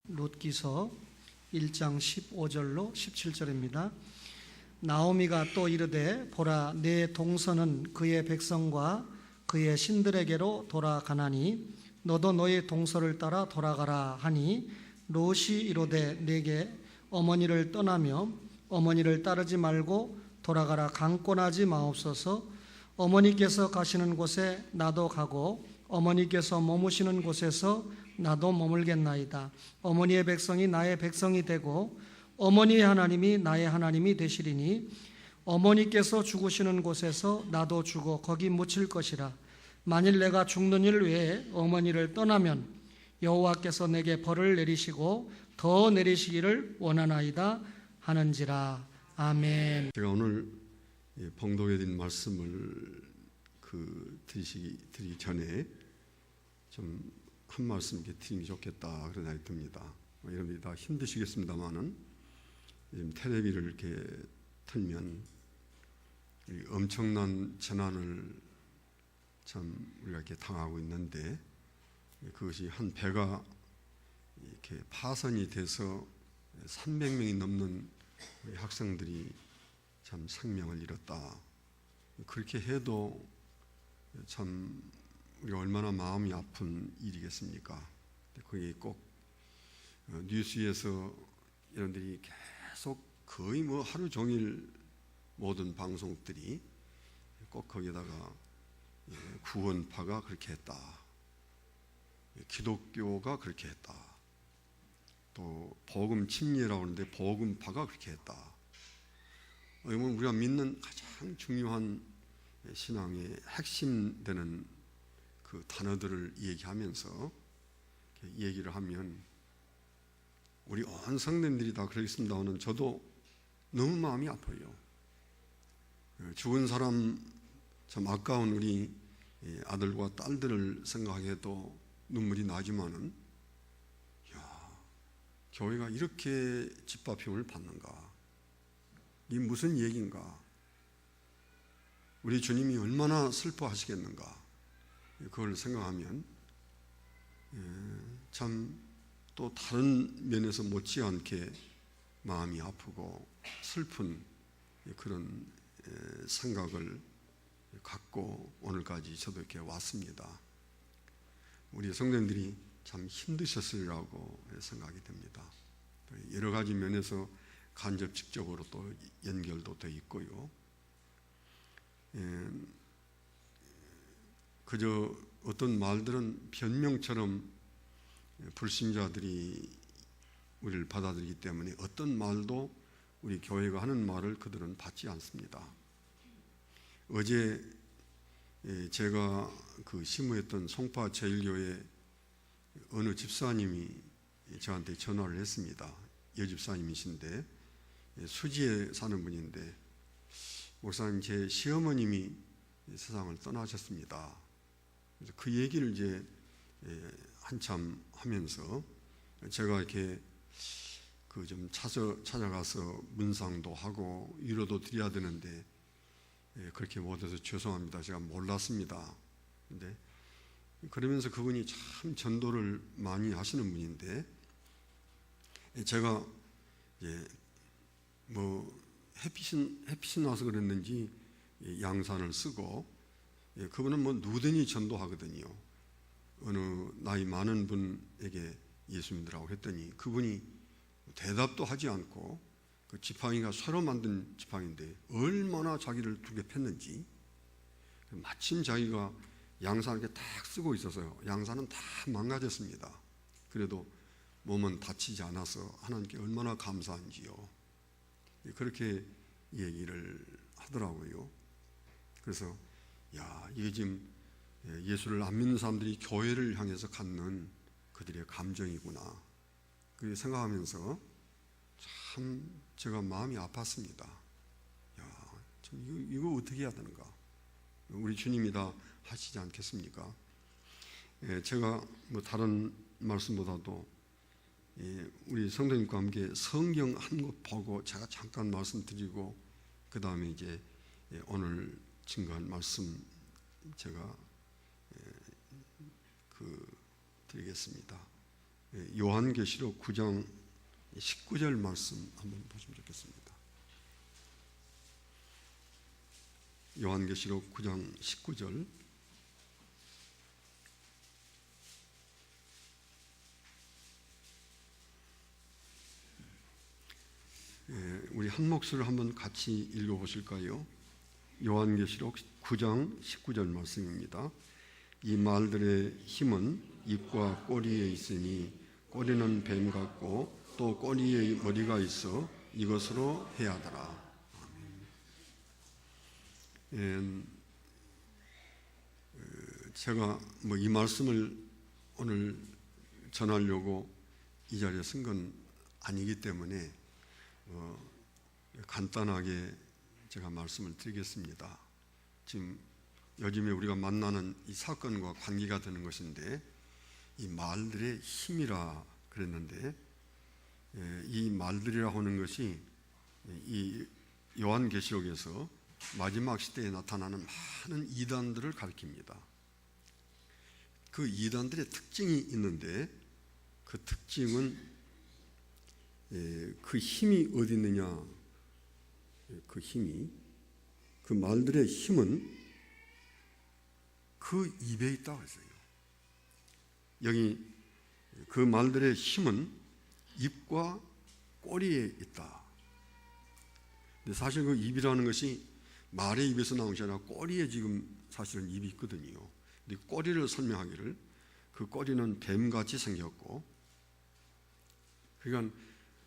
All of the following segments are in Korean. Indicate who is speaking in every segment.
Speaker 1: 롯기서 1장 15절로 17절입니다. 나오미가 또 이르되 보라 내 동서는 그의 백성과 그의 신들에게로 돌아가나니 너도 너의 동서를 따라 돌아가라 하니 롯이 이르되 내게 어머니를 떠나며 어머니를 따르지 말고 돌아가라 강권하지 마옵소서. 어머니께서 가시는 곳에 나도 가고 어머니께서 머무시는 곳에서 나도 머물겠나이다. 어머니의 백성이 나의 백성이 되고 어머니의 하나님이 나의 하나님이 되시리니 어머니께서 죽으시는 곳에서 나도 죽어 거기 묻힐 것이라. 만일 내가 죽는 일 외에 어머니를 떠나면 여호와께서 내게 벌을 내리시고 더 내리시기를 원하나이다 하는지라. 아멘.
Speaker 2: 제가 오늘 봉독해 드린 말씀을 드리기 전에 좀 한 말씀 이렇게 드리는 게 좋겠다 그런 생각이 듭니다. 여러분들이 다 힘드시겠습니다만은 텔레비를 이렇게 틀면 엄청난 재난을 참 우리가 이렇게 당하고 있는데 그것이 한 배가 이렇게 파손이 돼서 300명이 넘는 우리 학생들이 참 생명을 잃었다. 그렇게 해도 참 우리가 얼마나 마음이 아픈 일이겠습니까? 거기 꼭 뉴스에서 여러분들이 계속 거의 뭐 하루 종일 모든 방송들이 꼭 거기에다가 구원파가 그렇게 했다, 기독교가 그렇게 했다, 또 복음 침례라고 하는데 복음파가 그렇게 했다. 우리가 믿는 가장 중요한 신앙의 핵심 되는 그 단어들을 얘기하면서 얘기를 하면 우리 온 성도님들이 다 그러겠습니다만 저도 너무 마음이 아파요. 죽은 사람 참 아까운 우리 아들과 딸들을 생각해도 눈물이 나지만은 교회가 이렇게 짓밟힘을 받는가? 이게 무슨 얘기인가? 우리 주님이 얼마나 슬퍼하시겠는가? 그걸 생각하면 참 또 다른 면에서 못지않게 마음이 아프고 슬픈 그런 생각을 갖고 오늘까지 저도 이렇게 왔습니다. 우리 성도님들이 참 힘드셨으리라고 생각이 됩니다. 여러 가지 면에서 간접 직접으로 또 연결도 되어 있고요. 그저 어떤 말들은 변명처럼 불신자들이 우리를 받아들이기 때문에 어떤 말도 우리 교회가 하는 말을 그들은 받지 않습니다. 어제 제가 시무했던 송파 제일교회 어느 집사님이 저한테 전화를 했습니다. 여집사님이신데 수지에 사는 분인데, 목사님 제 시어머님이 세상을 떠나셨습니다. 그래서 그 얘기를 이제 한참 하면서 제가 이렇게 좀 찾아가서 문상도 하고 위로도 드려야 되는데 그렇게 못해서 죄송합니다. 제가 몰랐습니다. 근데 그러면서 그분이 참 전도를 많이 하시는 분인데, 제가 뭐 햇빛이 나서 그랬는지 양산을 쓰고, 그분은 뭐 누대니 전도하거든요. 어느 나이 많은 분에게 예수 믿으라고 했더니 그분이 대답도 하지 않고, 그 지팡이가 쇠로 만든 지팡이인데 얼마나 자기를 두개 팼는지, 마침 자기가 양산을 이렇게 딱 쓰고 있어서요, 양산은 다 망가졌습니다. 그래도 몸은 다치지 않아서 하나님께 얼마나 감사한지요. 그렇게 얘기를 하더라고요. 그래서 이게 지금 예수를 안 믿는 사람들이 교회를 향해서 갖는 그들의 감정이구나, 그렇게 생각하면서 참 제가 마음이 아팠습니다. 참 이거 어떻게 해야 되는가? 우리 주님이 다 하시지 않겠습니까? 제가 뭐 다른 말씀보다도 우리 성도님과 함께 성경 한 곳 보고 제가 잠깐 말씀드리고, 그 다음에 이제 오늘 증거한 말씀 제가 드리겠습니다. 요한계시록 9장 19절 말씀 한번 보시면 좋겠습니다. 요한계시록 9장 19절. 우리 한 목소리로 한번 같이 읽어보실까요? 요한계시록 9장 19절 말씀입니다. 이 말들의 힘은 입과 꼬리에 있으니 꼬리는 뱀 같고 또 꼬리에 머리가 있어 이것으로 해하더라. 제가 이 말씀을 오늘 전하려고 이 자리에 쓴 건 아니기 때문에 간단하게 제가 말씀을 드리겠습니다. 지금 요즘에 우리가 만나는 이 사건과 관계가 되는 것인데, 이 말들의 힘이라 그랬는데, 이 말들이라고 하는 것이 이 요한계시록에서 마지막 시대에 나타나는 많은 이단들을 가리킵니다. 그 이단들의 특징이 있는데, 그 특징은 그 힘이 어디 있느냐? 그 힘이, 그 말들의 힘은 그 입에 있다고 했어요. 여기 그 말들의 힘은 입과 꼬리에 있다. 근데 사실 그 입이라는 것이 말의 입에서 나온 것이 아니라 꼬리에 지금 사실은 입이 있거든요. 근데 꼬리를 설명하기를 그 꼬리는 뱀같이 생겼고, 그러니까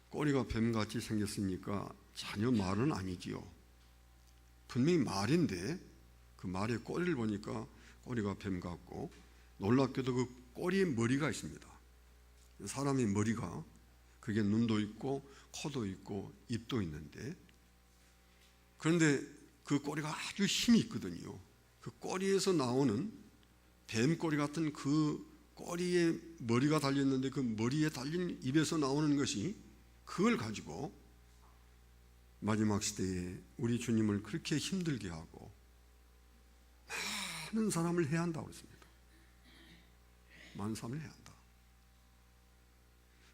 Speaker 2: 꼬리가 뱀같이 생겼으니까 전혀 말은 아니지요. 분명히 말인데 그 말의 꼬리를 보니까 꼬리가 뱀 같고, 놀랍게도 그 꼬리에 머리가 있습니다. 사람의 머리가, 그게 눈도 있고 코도 있고 입도 있는데, 그런데 그 꼬리가 아주 힘이 있거든요. 그 꼬리에서 나오는 뱀 꼬리 같은 그 꼬리에 머리가 달렸는데, 그 머리에 달린 입에서 나오는 것이, 그걸 가지고 마지막 시대에 우리 주님을 그렇게 힘들게 하고 많은 사람을 해야 한다고 했습니다. 많은 사람을 해야 한다.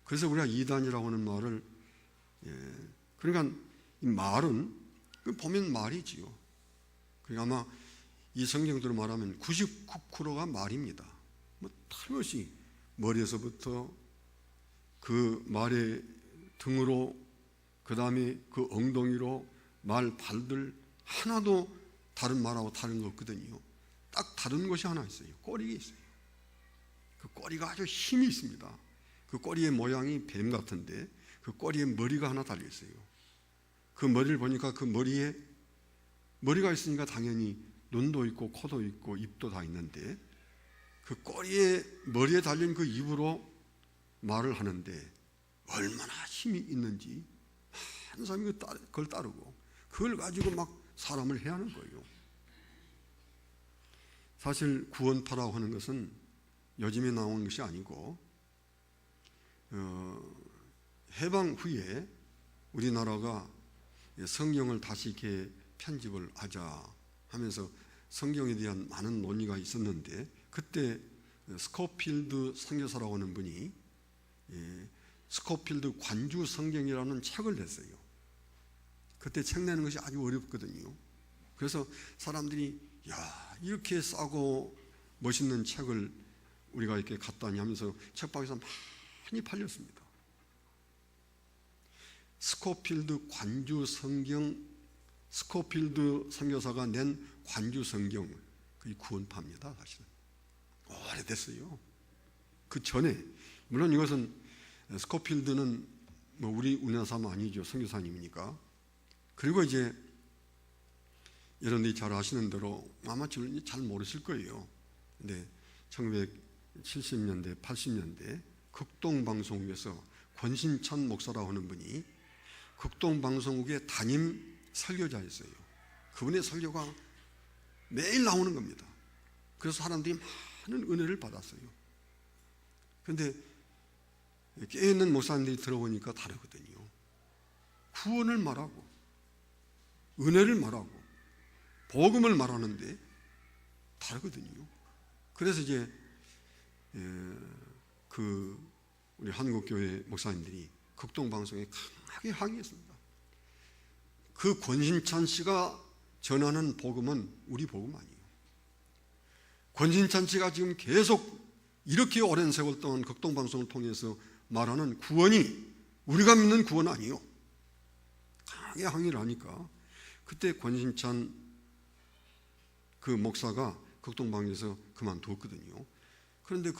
Speaker 2: 그래서 우리가 이단이라고 하는 말을, 그러니까 이 말은 보면 말이지요. 그러니까 아마 이 성경대로 말하면 99%가 말입니다. 틀림없이 머리에서부터 그 말의 등으로, 그 다음에 그 엉덩이로, 말 발들 하나도 다른 말하고 다른 거 없거든요. 딱 다른 것이 하나 있어요. 꼬리가 있어요. 그 꼬리가 아주 힘이 있습니다. 그 꼬리의 모양이 뱀 같은데 그 꼬리에 머리가 하나 달려 있어요. 그 머리를 보니까 그 머리에 머리가 있으니까 당연히 눈도 있고 코도 있고 입도 다 있는데, 그 꼬리에 머리에 달린 그 입으로 말을 하는데 얼마나 힘이 있는지 많은 사람이 그걸 따르고 그걸 가지고 막 사람을 해야 하는 거예요. 사실 구원파라고 하는 것은 요즘에 나온 것이 아니고, 해방 후에 우리나라가 성경을 다시 이렇게 편집을 하자 하면서 성경에 대한 많은 논의가 있었는데, 그때 스코필드 선교사라고 하는 분이 스코필드 관주 성경이라는 책을 냈어요. 그때 책 내는 것이 아주 어렵거든요. 그래서 사람들이 야, 이렇게 싸고 멋있는 책을 우리가 이렇게 갖다니 하면서 책방에서 많이 팔렸습니다. 스코필드 관주 성경, 스코필드 선교사가 낸 관주 성경, 그게 구원파입니다. 사실은 오래됐어요. 그 전에, 물론 이것은 스코필드는 우리 우리나라 사람 아니죠. 선교사님이니까. 그리고 이제 여러분들이 잘 아시는 대로 아마 잘 모르실 거예요. 근데 1970년대, 80년대 극동방송국에서 권신천 목사라고 하는 분이 극동방송국의 담임 설교자였어요. 그분의 설교가 매일 나오는 겁니다. 그래서 사람들이 많은 은혜를 받았어요. 그런데 깨어있는 목사님들이 들어보니까 다르거든요. 구원을 말하고 은혜를 말하고 복음을 말하는데 다르거든요. 그래서 이제 그 우리 한국교회 목사님들이 극동방송에 강하게 항의했습니다. 그 권신찬 씨가 전하는 복음은 우리 복음 아니에요. 권신찬 씨가 지금 계속 이렇게 오랜 세월 동안 극동방송을 통해서 말하는 구원이 우리가 믿는 구원 아니에요. 강하게 항의를 하니까 그때 권신찬 그 목사가 극동방송에서 그만두었거든요. 그런데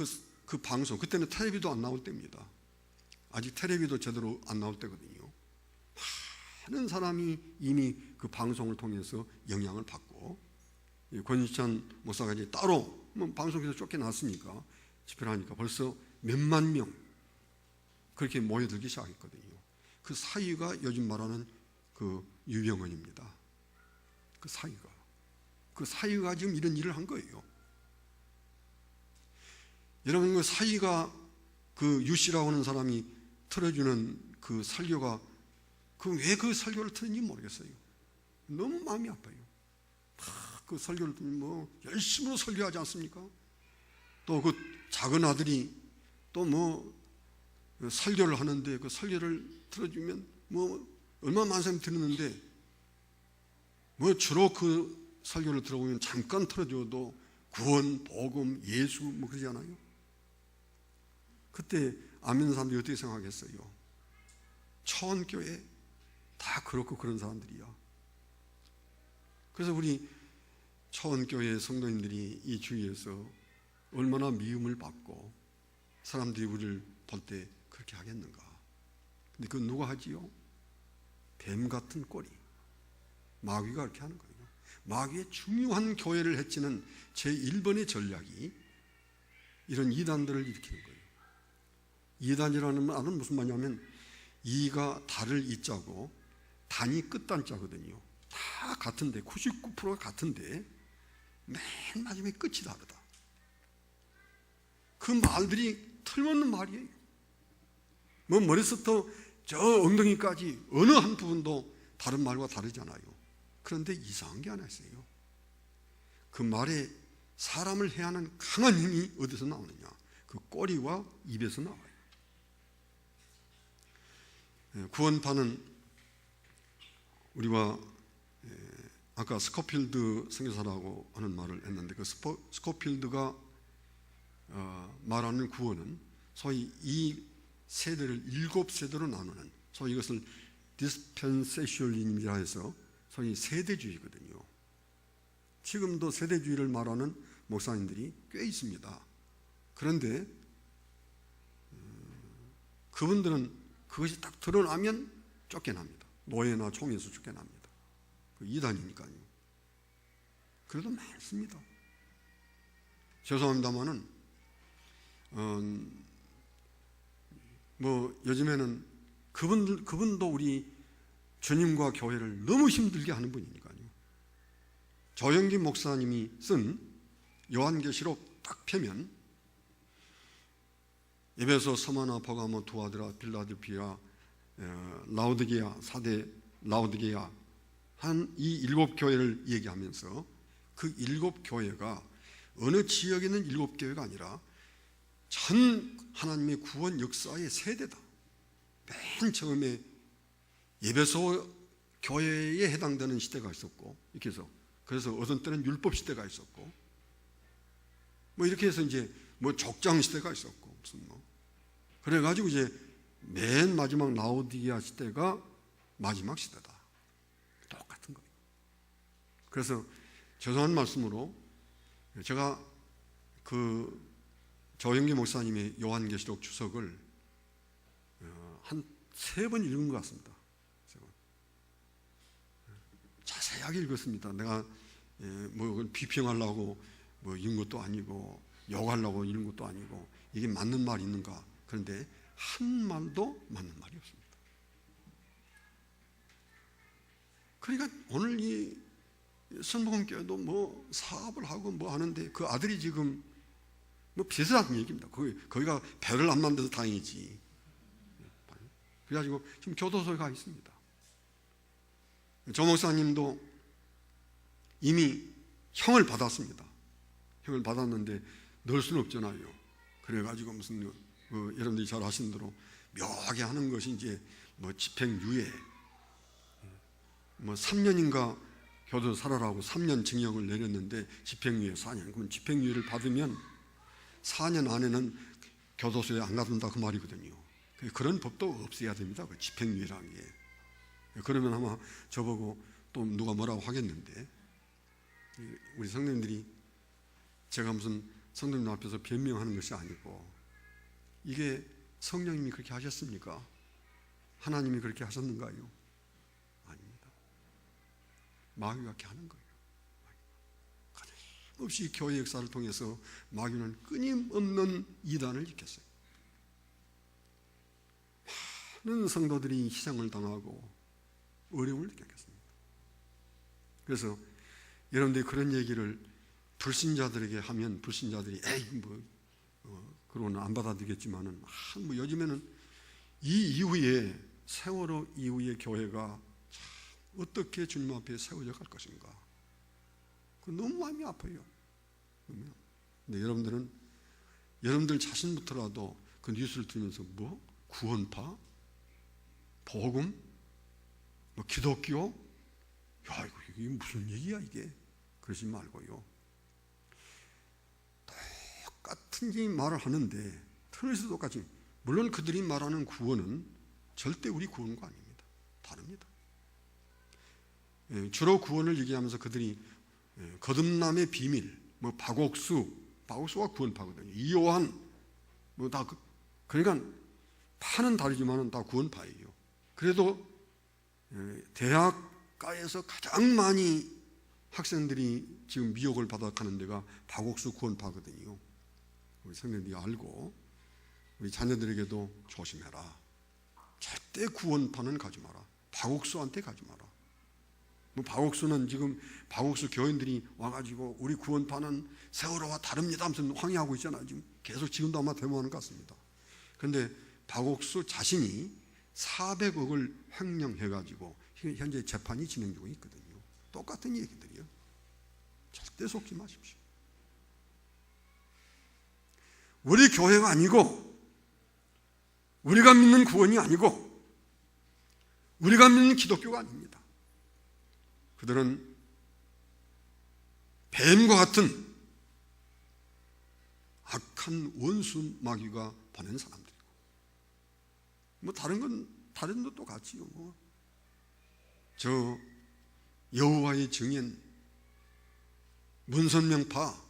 Speaker 2: 그 방송, 그때는 텔레비도 안 나올 때입니다. 아직 텔레비도 제대로 안 나올 때거든요. 많은 사람이 이미 그 방송을 통해서 영향을 받고, 권신찬 목사가 이제 따로 방송에서 쫓겨났으니까 집회를 하니까 벌써 몇만 명 그렇게 모여들기 시작했거든요. 그 사이가 요즘 말하는 그 유병헌입니다. 그 사이가 지금 이런 일을 한 거예요. 여러분, 그 사이가 그 유씨라고 하는 사람이 틀어주는 그 설교가 왜 그 설교를 틀는지 모르겠어요. 너무 마음이 아파요. 그 설교를 들으면 열심으로 설교하지 않습니까? 또 그 작은 아들이 또 설교를 하는데 그 설교를 들어주면 얼마 많은 사람이 들었는데 주로 그 설교를 들어보면 잠깐 틀어줘도 구원, 복음, 예수 그러지 않아요? 그때 안 믿는 사람들이 어떻게 생각했어요? 초원교회 다 그렇고 그런 사람들이야. 그래서 우리 초원교회 성도님들이 이 주위에서 얼마나 미움을 받고 사람들이 우리를 볼 때 그렇게 하겠는가. 근데 그건 누가 하지요? 뱀 같은 꼬리, 마귀가 그렇게 하는 거예요. 마귀의 중요한 교회를 해치는 제1번의 전략이 이런 이단들을 일으키는 거예요. 이단이라는 말은 무슨 말이냐면 이가 달을 이자고 단이 끝단자거든요. 다 같은데 99%가 같은데 맨 마지막에 끝이 다르다. 그 말들이 틀림없는 말이에요. 머리부터 저 엉덩이까지 어느 한 부분도 다른 말과 다르잖아요. 그런데 이상한 게 하나 있어요. 그 말에 사람을 해하는 강한 힘이 어디서 나오느냐? 그 꼬리와 입에서 나와요. 구원파는 우리가 아까 스코필드 선교사라고 하는 말을 했는데 그 스코필드가 말하는 구원은 소위 이 세대를 7세대로 나누는, 소위 이것을 디스펜세셔널리즘이라 해서 소위 세대주의거든요. 지금도 세대주의를 말하는 목사님들이 꽤 있습니다. 그런데 그분들은 그것이 딱 드러나면 쫓겨납니다. 노예나 총에서 쫓겨납니다. 그 이단이니까요. 그래도 많습니다. 죄송합니다만은 요즘에는 그분도 우리 주님과 교회를 너무 힘들게 하는 분이니까요. 조영기 목사님이 쓴 요한계시록 딱 펴면 에베소, 서마나, 버가모, 두아드라, 빌라델피아, 라오디게아, 사대 라오디게아 한 이 7교회를 얘기하면서 그 7교회가 어느 지역에 있는 7교회가 아니라 전 하나님의 구원 역사의 세대다. 맨 처음에 에베소 교회에 해당되는 시대가 있었고, 이렇게 해서 그래서 어떤 때는 율법 시대가 있었고, 이렇게 해서 이제 족장 시대가 있었고, 무슨 그래가지고 이제 맨 마지막 라오디게아 시대가 마지막 시대다. 똑같은 거예요. 그래서 죄송한 말씀으로 제가 그 조영기 목사님의 요한계시록 주석을 한 3번 읽은 것 같습니다. 자세하게 읽었습니다. 내가 비평하려고 읽은 것도 아니고 욕하려고 읽은 것도 아니고 이게 맞는 말이 있는가. 그런데 한 말도 맞는 말이 없습니다. 그러니까 오늘 이 선복음교회도 사업을 하고 하는데 그 아들이 지금 비슷한 얘기입니다. 거기가 배를 안 만들어서 다행이지. 그래가지고 지금 교도소에 가 있습니다. 조 목사님도 이미 형을 받았습니다. 형을 받았는데 넣을 수는 없잖아요. 그래가지고 무슨 여러분들이 잘 아시는 대로 묘하게 하는 것이 이제 집행유예, 3년인가 교도소 살아라고 3년 징역을 내렸는데 집행유예 4년. 그러면 집행유예를 받으면 4년 안에는 교도소에 안 가둔다 그 말이거든요. 그런 법도 없애야 됩니다. 그 집행유예라는 게. 그러면 아마 저보고 또 누가 뭐라고 하겠는데, 우리 성도님들이 제가 무슨 성도님 앞에서 변명하는 것이 아니고, 이게 성령님이 그렇게 하셨습니까? 하나님이 그렇게 하셨는가요? 아닙니다. 마귀가 그렇게 하는 거예요. 없이 교회 역사를 통해서 마귀는 끊임없는 이단을 일으켰어요. 많은 성도들이 희생을 당하고 어려움을 느꼈습니다. 그래서 여러분들이 그런 얘기를 불신자들에게 하면 불신자들이 에이 그러고는 안 받아들이겠지만은 요즘에는 이 이후에 세월호 이후의 교회가 참 어떻게 주님 앞에 세워져 갈 것인가, 너무 마음이 아파요. 근데 여러분들 자신부터라도 그 뉴스를 들으면서 구원파? 복음? 기독교? 야, 이게 무슨 얘기야 이게? 그러지 말고요. 똑같은 말을 하는데 틀에서 똑같이, 물론 그들이 말하는 구원은 절대 우리 구원과 아닙니다. 다릅니다. 주로 구원을 얘기하면서 그들이 거듭남의 비밀, 박옥수가 구원파거든요. 이요한, 다 그러니까 파는 다르지만은 다 구원파예요. 그래도 대학가에서 가장 많이 학생들이 지금 미혹을 받아가는 데가 박옥수 구원파거든요. 우리 성도들이 알고 우리 자녀들에게도 조심해라. 절대 구원파는 가지 마라. 박옥수한테 가지 마라. 박옥수는 지금 박옥수 교인들이 와가지고 우리 구원파는 세월호와 다릅니다 하면서 항의하고 있잖아요. 지금 계속 지금도 아마 데모하는 것 같습니다. 그런데 박옥수 자신이 400억을 횡령해가지고 현재 재판이 진행 중에 있거든요. 똑같은 얘기들이요. 절대 속지 마십시오. 우리 교회가 아니고, 우리가 믿는 구원이 아니고, 우리가 믿는 기독교가 아닙니다. 그들은 뱀과 같은 악한 원수 마귀가 보낸 사람들이고, 다른 것도 같지요. 저 여호와의 증인, 문선명파,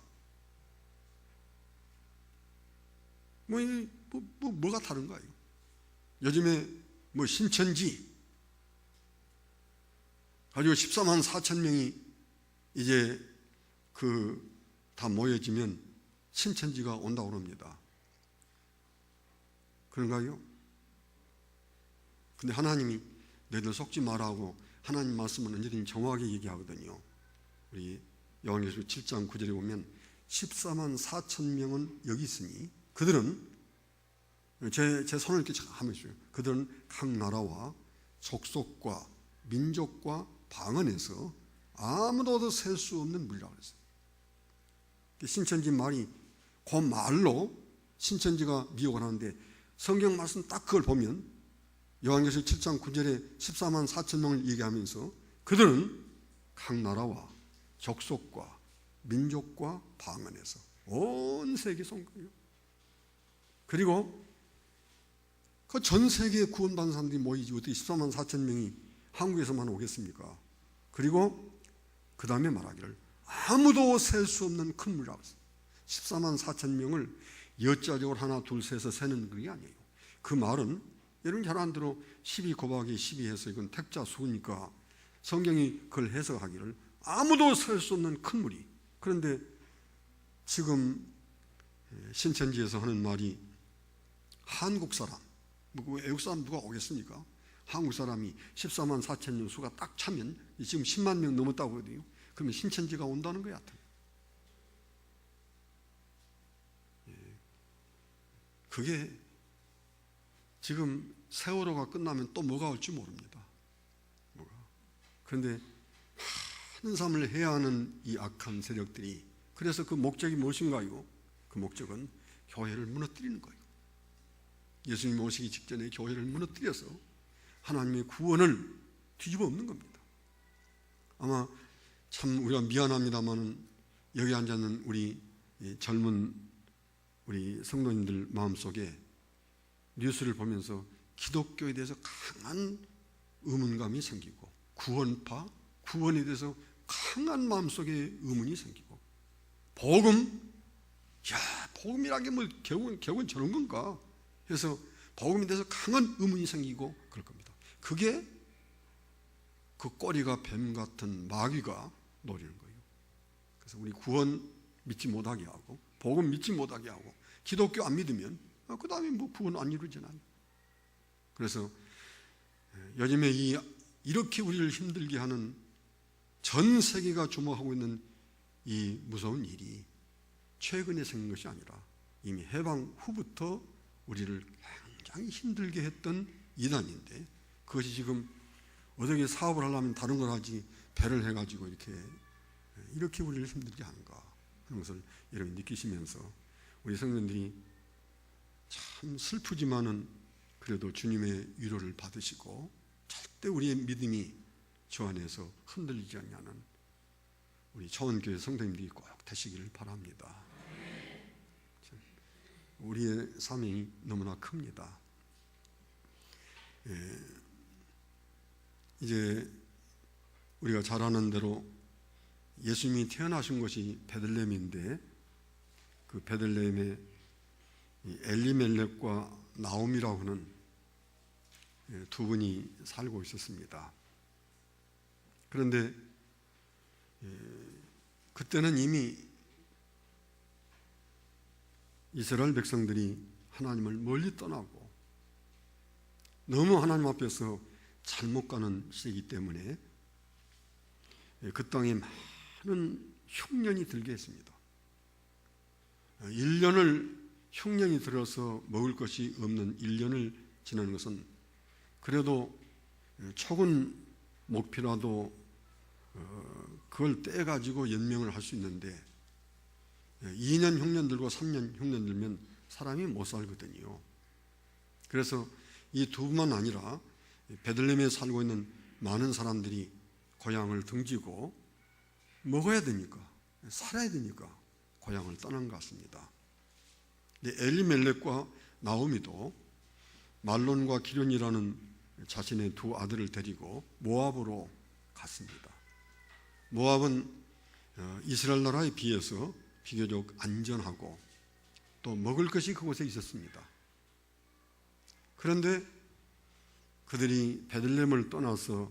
Speaker 2: 뭐가 다른가요? 요즘에 신천지 가지고 14만 4천 명이 이제 다 모여지면 신천지가 온다고 합니다. 그런가요? 근데 하나님이 너희들 속지 말라고 하나님 말씀은 언제든지 정확하게 얘기하거든요. 우리 요한계시록 7장 9절에 보면 14만 4천 명은 여기 있으니 그들은 제 손을 이렇게 하면서요. 그들은 각 나라와 족속과 민족과 방언에서 아무도 얻어 셀 수 없는 물이라고 했어요. 신천지 말이 그 말로 신천지가 미혹을 하는데, 성경 말씀 딱 그걸 보면 요한계시록 7장 9절에 14만 4천 명을 얘기하면서 그들은 각 나라와 족속과 민족과 방언에서 온 세계에서 온 거예요. 그리고 그 전 세계에 구원받은 사람들이 모이지 어떻게 14만 4천 명이 한국에서만 오겠습니까? 그리고 그 다음에 말하기를 아무도 셀 수 없는 큰 물이라고 했어요. 14만 4천 명을 여자적으로 하나 둘 셋에서 세는 그게 아니에요. 그 말은 여러분 잘 안 들어 12 곱하기 12 해서 이건 택자 수니까 성경이 그걸 해석하기를 아무도 셀 수 없는 큰 물이. 그런데 지금 신천지에서 하는 말이 한국 사람, 외국 사람 누가 오겠습니까? 한국 사람이 14만 4천 명 수가 딱 차면 지금 10만 명 넘었다고 하거든요. 그러면 신천지가 온다는 거야. 그게 지금 세월호가 끝나면 또 뭐가 올지 모릅니다. 그런데 많은 삶을 해야 하는 이 악한 세력들이, 그래서 그 목적이 무엇인가요? 그 목적은 교회를 무너뜨리는 거예요. 예수님 오시기 직전에 교회를 무너뜨려서 하나님의 구원을 뒤집어 엎는 겁니다. 아마 참 우리가 미안합니다만은 여기 앉아있는 우리 젊은 우리 성도님들 마음속에 뉴스를 보면서 기독교에 대해서 강한 의문감이 생기고 구원파, 구원에 대해서 강한 마음속에 의문이 생기고 복음이라는 게 뭐 결국은 저런 건가 해서 복음에 대해서 강한 의문이 생기고 그럴 겁니다. 그게 그 꼬리가 뱀 같은 마귀가 노리는 거예요. 그래서 우리 구원 믿지 못하게 하고 복음 믿지 못하게 하고 기독교 안 믿으면 그 다음에 뭐 구원 안 이루잖아요. 그래서 요즘에 이렇게 우리를 힘들게 하는 전 세계가 주목하고 있는 이 무서운 일이 최근에 생긴 것이 아니라 이미 해방 후부터 우리를 굉장히 힘들게 했던 이단인데 그것이 지금 어떻게 사업을 하려면 다른 걸 하지 배를 해가지고 이렇게 우리를 힘들게 하는가 하는 것을 여러분이 느끼시면서 우리 성도들이 참 슬프지만은 그래도 주님의 위로를 받으시고 절대 우리의 믿음이 주 안에서 흔들리지 않는 우리 초원교회 성도님들이 꼭 되시기를 바랍니다. 우리의 사명이 너무나 큽니다. 이제 우리가 잘 아는 대로 예수님이 태어나신 곳이 베들레헴인데 그 베들레헴에 엘리멜렉과 나오미라고 하는 두 분이 살고 있었습니다. 그런데 그때는 이미 이스라엘 백성들이 하나님을 멀리 떠나고 너무 하나님 앞에서 잘못 가는 시기이기 때문에 그 땅에 많은 흉년이 들게 했습니다. 1년을 흉년이 들어서 먹을 것이 없는 1년을 지나는 것은 그래도 초근 목피라도 그걸 떼가지고 연명을 할 수 있는데 2년 흉년 들고 3년 흉년 들면 사람이 못 살거든요. 그래서 이 두 분만 아니라 베들레헴에 살고 있는 많은 사람들이 고향을 등지고 먹어야 되니까 살아야 되니까 고향을 떠난 것 같습니다. 엘리멜렉과 나오미도 말론과 기련이라는 자신의 두 아들을 데리고 모압으로 갔습니다. 모압은 이스라엘 나라에 비해서 비교적 안전하고 또 먹을 것이 그곳에 있었습니다. 그런데 그들이 베들레헴을 떠나서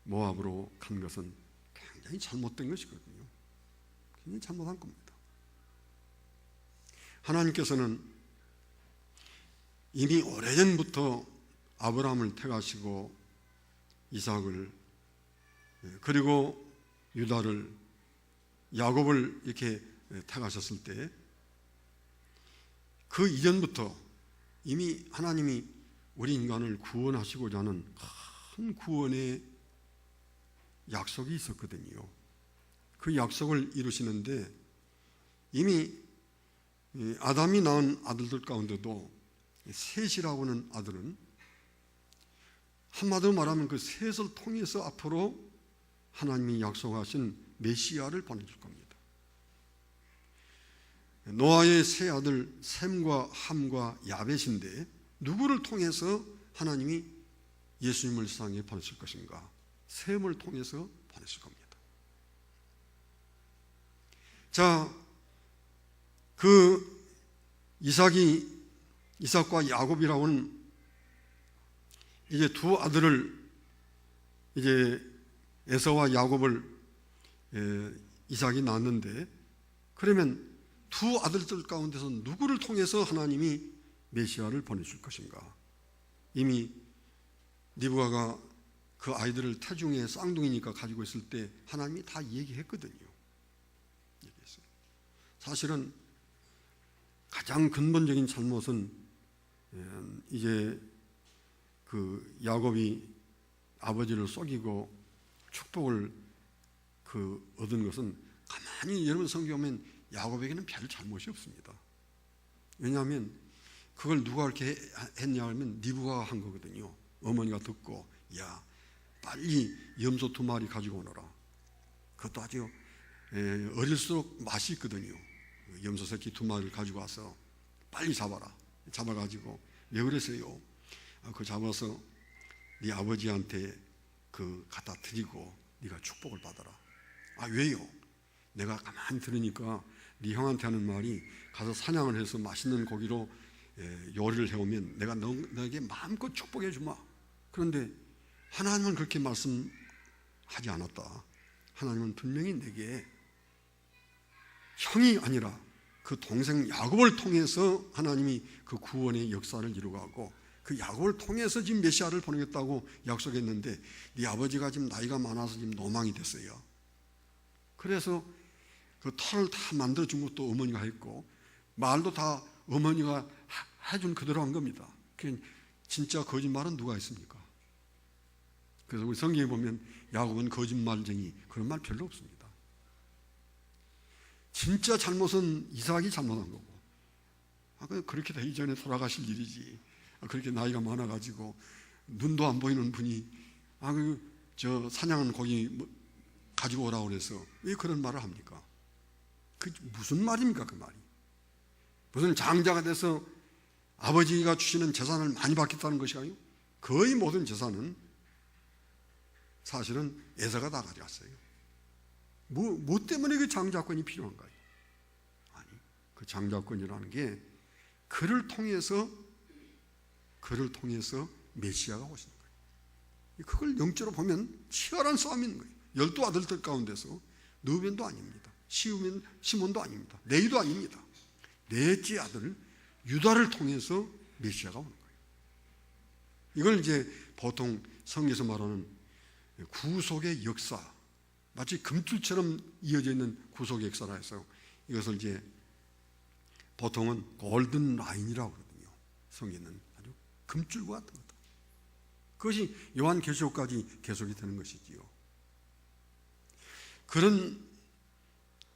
Speaker 2: 모압으로 간 것은 굉장히 잘못된 것이거든요. 굉장히 잘못한 겁니다. 하나님께서는 이미 오래전부터 아브라함을 택하시고 이삭을 그리고 유다를 야곱을 이렇게 택하셨을 때 그 이전부터 이미 하나님이 우리 인간을 구원하시고자 하는 큰 구원의 약속이 있었거든요. 그 약속을 이루시는데 이미 아담이 낳은 아들들 가운데도 셋이라고 하는 아들은 한마디로 말하면 그 셋을 통해서 앞으로 하나님이 약속하신 메시아를 보내줄 겁니다. 노아의 세 아들 셈과 함과 야벳인데 누구를 통해서 하나님이 예수님을 세상에 보내실 것인가? 셈을 통해서 보내실 겁니다. 자, 그 이삭과 야곱이라고는 이제 두 아들을 이제 에서와 야곱을 이삭이 낳았는데 그러면 두 아들들 가운데서 누구를 통해서 하나님이 메시아를 보내줄 것인가? 이미 리브가가 그 아이들을 태중에 쌍둥이니까 가지고 있을 때 하나님이 다 얘기했거든요. 얘기했어요. 사실은 가장 근본적인 잘못은 이제 그 야곱이 아버지를 속이고 축복을 얻은 것은 가만히 여러분 성경에 보면 야곱에게는 별 잘못이 없습니다. 왜냐하면 그걸 누가 그렇게 했냐 하면 리브가가 한 거거든요. 어머니가 듣고 야 빨리 염소 2마리 가지고 오너라. 그것도 아주 어릴수록 맛이 있거든요. 염소 새끼 2마리를 가지고 와서 빨리 잡아라. 잡아가지고 왜 그랬어요? 그 잡아서 네 아버지한테 그 갖다 드리고 네가 축복을 받아라. 아 왜요? 내가 가만히 들으니까 네 형한테 하는 말이 가서 사냥을 해서 맛있는 고기로 요리를 해오면 내가 너에게 마음껏 축복해 주마. 그런데 하나님은 그렇게 말씀하지 않았다. 하나님은 분명히 내게 형이 아니라 그 동생 야곱을 통해서 하나님이 그 구원의 역사를 이루어가고 그 야곱을 통해서 지금 메시아를 보내겠다고 약속했는데 네 아버지가 지금 나이가 많아서 지금 노망이 됐어요. 그래서 그 털을 다 만들어준 것도 어머니가 했고 말도 다 어머니가 해준 그대로 한 겁니다. 진짜 거짓말은 누가 했습니까? 그래서 우리 성경에 보면 야곱은 거짓말쟁이 그런 말 별로 없습니다. 진짜 잘못은 이삭이 잘못한 거고 그렇게 되기 전에 돌아가실 일이지. 그렇게 나이가 많아가지고 눈도 안 보이는 분이 저 사냥한 고기 가지고 오라고 그래서 왜 그런 말을 합니까? 그 무슨 말입니까 그 말이? 무슨 장자가 돼서 아버지가 주시는 재산을 많이 받겠다는 것이가요? 거의 모든 재산은 사실은 에서가 다 가져갔어요. 뭐 때문에 그 장자권이 필요한가요? 아니, 그 장자권이라는 게 그를 통해서 메시아가 오시는 거예요. 그걸 영적으로 보면 치열한 싸움이 있는 거예요. 12아들들 가운데서 느벤도 아닙니다. 시몬도 아닙니다. 레위도 아닙니다. 넷째 아들 유다를 통해서 메시아가 오는 거예요. 이걸 이제 보통 성경에서 말하는 구속의 역사, 마치 금줄처럼 이어져 있는 구속의 역사라 해서 이것을 이제 보통은 골든 라인이라고 그러거든요. 성경은 아주 금줄과 같은 거다. 그것이 요한계시록까지 계속이 되는 것이지요. 그런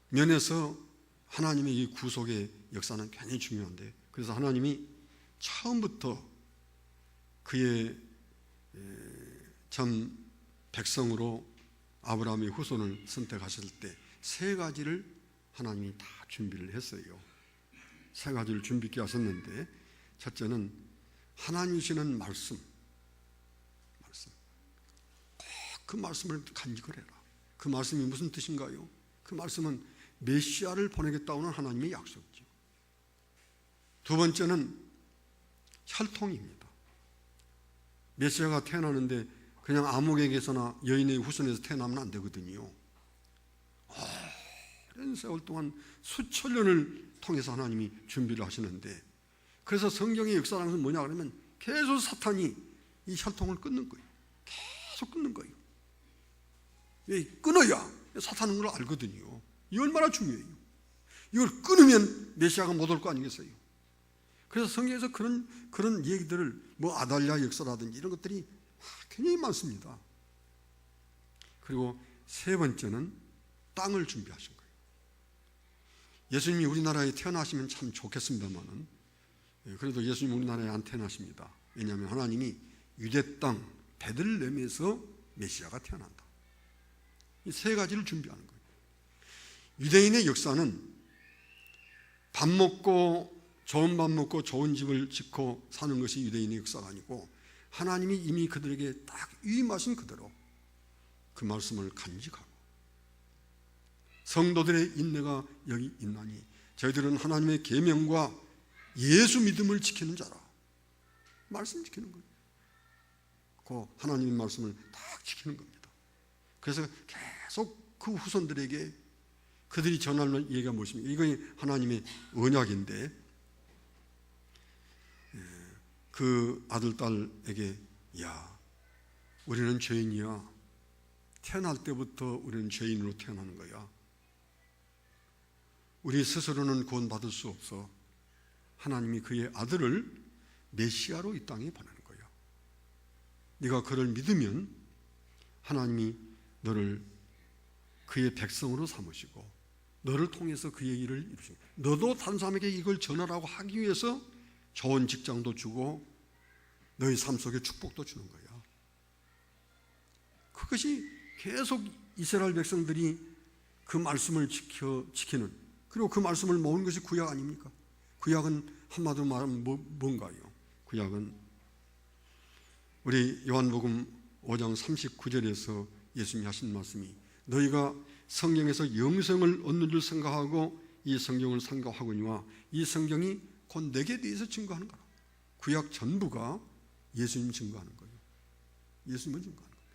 Speaker 2: 면에서 하나님의 이 구속의 역사는 굉장히 중요한데, 그래서 하나님이 처음부터 그의 참 백성으로 아브라함의 후손을 선택하실 때 3가지를 하나님이 다 준비를 했어요. 3가지를 준비케 하셨는데, 첫째는 하나님 주시는 말씀. 꼭 그 말씀을 간직을 해라. 그 말씀이 무슨 뜻인가요? 그 말씀은 메시아를 보내겠다고는 하나님의 약속이죠. 두 번째는 혈통입니다. 메시아가 태어나는데 그냥 아무에게서나 여인의 후손에서 태어나면 안 되거든요. 오랜 세월 동안 수천 년을 통해서 하나님이 준비를 하시는데, 그래서 성경의 역사라는 것은 뭐냐 그러면 계속 사탄이 이 혈통을 끊는 거예요. 계속 끊는 거예요. 왜 끊어야 사탄은 걸 알거든요. 이 얼마나 중요해요. 이걸 끊으면 메시아가 못 올 거 아니겠어요? 그래서 성경에서 그런 얘기들을 뭐 아달랴 역사라든지 이런 것들이 굉장히 많습니다. 그리고 세 번째는 땅을 준비하신 거예요. 예수님이 우리나라에 태어나시면 참 좋겠습니다만은, 그래도 예수님 우리나라에 안 태어나십니다. 왜냐하면 하나님이 유대 땅 베들레헴에서 메시아가 태어난다. 이 3가지를 준비하는 거예요. 유대인의 역사는 밥 먹고 좋은 밥 먹고 좋은 집을 짓고 사는 것이 유대인의 역사가 아니고, 하나님이 이미 그들에게 딱 위임하신 그대로 그 말씀을 간직하고, 성도들의 인내가 여기 있나니 저희들은 하나님의 계명과 예수 믿음을 지키는 자라. 말씀 지키는 거예요. 그 하나님의 말씀을 딱 지키는 겁니다. 그래서 계속 그 후손들에게 그들이 전하는 얘기가 무엇입니까? 이건 하나님의 언약인데, 그 아들, 딸에게 야, 우리는 죄인이야. 태어날 때부터 우리는 죄인으로 태어나는 거야. 우리 스스로는 구원받을 수 없어. 하나님이 그의 아들을 메시아로 이 땅에 보내는 거야. 네가 그를 믿으면 하나님이 너를 그의 백성으로 삼으시고 너를 통해서 그의 일을 이루시고, 너도 다른 사람에게 이걸 전하라고 하기 위해서 좋은 직장도 주고 너희 삶 속에 축복도 주는 거야. 그것이 계속 이스라엘 백성들이 그 말씀을 지키는, 그리고 그 말씀을 모은 것이 구약 아닙니까? 구약은 한마디로 말하면 뭔가요? 구약은 우리 요한복음 5장 39절에서 예수님이 하신 말씀이, 너희가 성경에서 영생을 얻는 줄 생각하고 이 성경을 생각하거니와 이 성경이 곧 내게 대해서 증거하는 거라. 구약 전부가 예수님 증거하는 거예요. 예수님을 증거하는 거예요.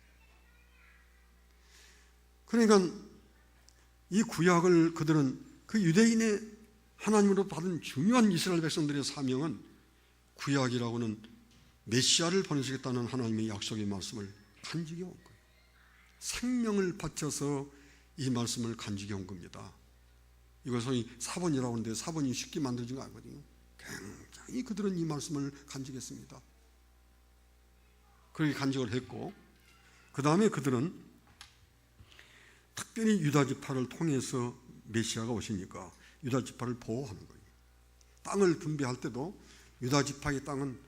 Speaker 2: 그러니까 이 구약을 그들은 그 유대인의 하나님으로 받은 중요한 이스라엘 백성들의 사명은 구약이라고는 메시아를 보내시겠다는 하나님의 약속의 말씀을 간직해 온 거예요. 생명을 바쳐서 이 말씀을 간직해 온 겁니다. 이걸 소위 사본이라고 하는데 사본이 쉽게 만들어진 거 아니거든요. 굉장히 그들은 이 말씀을 간직했습니다. 그렇게 간직을 했고, 그 다음에 그들은 특별히 유다지파를 통해서 메시아가 오시니까 유다지파를 보호하는 거예요. 땅을 분배할 때도 유다지파의 땅은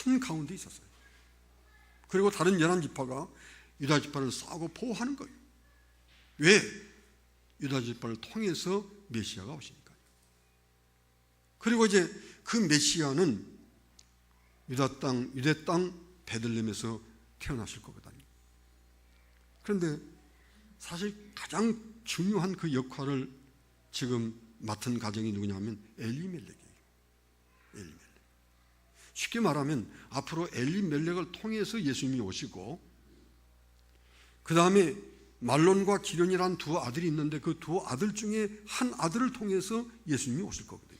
Speaker 2: 한가운데 있었어요. 그리고 다른 11지파가 유다지파를 싸고 보호하는 거예요. 왜? 유다지파를 통해서 메시아가 오시니까요. 그리고 이제 그 메시아는 유대 땅 베들레헴에서 태어나실 거거든요. 그런데 사실 가장 중요한 그 역할을 지금 맡은 가정이 누구냐면 엘리멜렉이에요. 엘리멜렉. 쉽게 말하면 앞으로 엘리멜렉을 통해서 예수님이 오시고, 그 다음에 말론과 기련이라는 두 아들이 있는데 그 두 아들 중에 한 아들을 통해서 예수님이 오실 거거든요.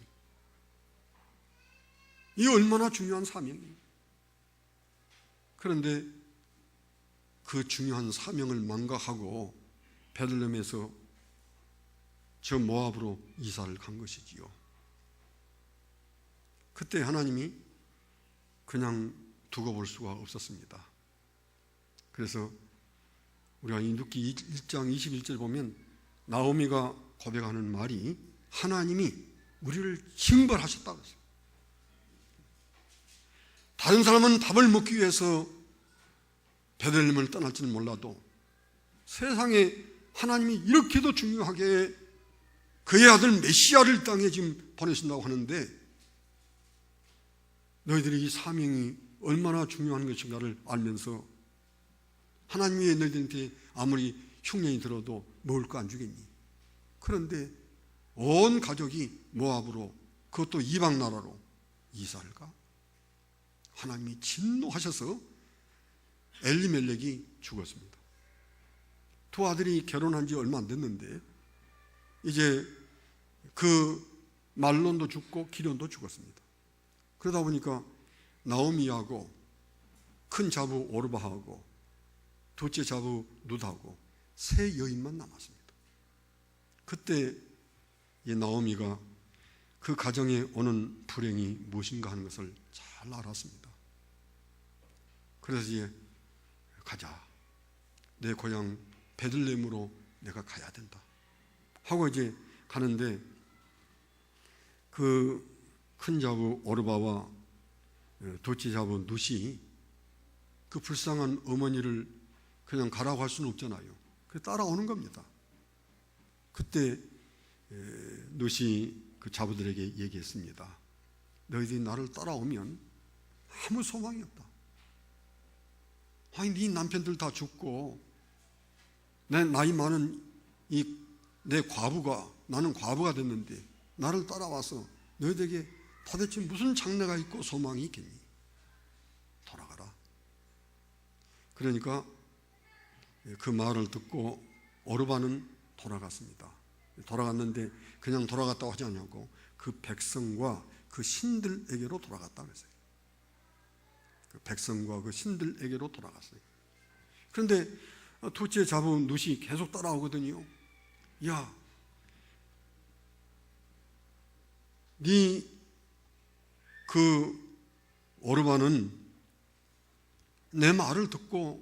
Speaker 2: 이 얼마나 중요한 사명이에요. 그런데 그 중요한 사명을 망각하고 베들레헴에서 저 모압으로 이사를 간 것이지요. 그때 하나님이 그냥 두고 볼 수가 없었습니다. 그래서 우리가 이 룻기 1장 21절 보면 나오미가 고백하는 말이 하나님이 우리를 징벌하셨다고 했어요. 다른 사람은 밥을 먹기 위해서 베들레헴을 떠날지는 몰라도 세상에 하나님이 이렇게도 중요하게 그의 아들 메시아를 땅에 지금 보내신다고 하는데 너희들이 이 사명이 얼마나 중요한 것인가를 알면서 하나님이 너희들한테 아무리 흉년이 들어도 먹을 거 안 주겠니? 그런데 온 가족이 모압으로, 그것도 이방 나라로 이사를 가. 하나님이 진노하셔서 엘리멜렉이 죽었습니다. 두 아들이 결혼한 지 얼마 안 됐는데 이제 그 말론도 죽고 기련도 죽었습니다. 그러다 보니까 나오미하고 큰 자부 오르바하고 둘째 자부 룻하고 세 여인만 남았습니다. 그때 이 나오미가 그 가정에 오는 불행이 무엇인가 하는 것을 잘 알았습니다. 그래서 이제 가자. 내 고향 베들레헴으로 내가 가야 된다 하고 이제 가는데 그 큰 자부 오르바와 둘째 자부 룻이 그 불쌍한 어머니를 그냥 가라고 할 수는 없잖아요. 그래서 따라오는 겁니다. 그때 룻이 그 자부들에게 얘기했습니다. 너희들이 나를 따라오면 아무 소망이 없다. 아니 네 남편들 다 죽고 내 나이 많은 내 과부가, 나는 과부가 됐는데 나를 따라와서 너희들에게 도대체 무슨 장래가 있고 소망이 있겠니? 돌아가라. 그러니까 그 말을 듣고 오르바는 돌아갔습니다. 돌아갔는데 그냥 돌아갔다고 하지 않냐고 그 백성과 그 신들에게로 돌아갔다고 했어요. 그 백성과 그 신들에게로 돌아갔어요. 그런데 둘째 자부 룻이 계속 따라오거든요. 야, 네 그 오르바는 내 말을 듣고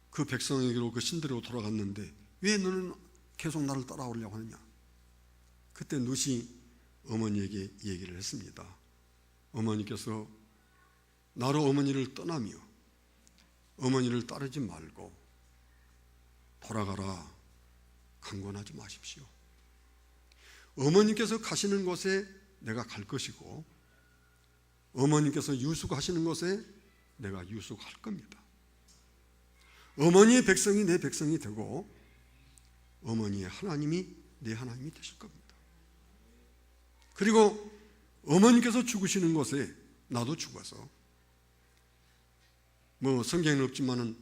Speaker 2: 그 백성에게로 그 신들에게로 돌아갔는데 왜 너는 계속 나를 따라오려고 하느냐? 그때 룻이 어머니에게 얘기를 했습니다. 어머니께서 나로 어머니를 떠나며 어머니를 따르지 말고 돌아가라 강권하지 마십시오. 어머니께서 가시는 곳에 내가 갈 것이고 어머니께서 유숙하시는 곳에 내가 유숙할 겁니다. 어머니의 백성이 내 백성이 되고 어머니의 하나님이 내 하나님이 되실 겁니다. 그리고 어머니께서 죽으시는 곳에 나도 죽어서 뭐 성경에는 없지만은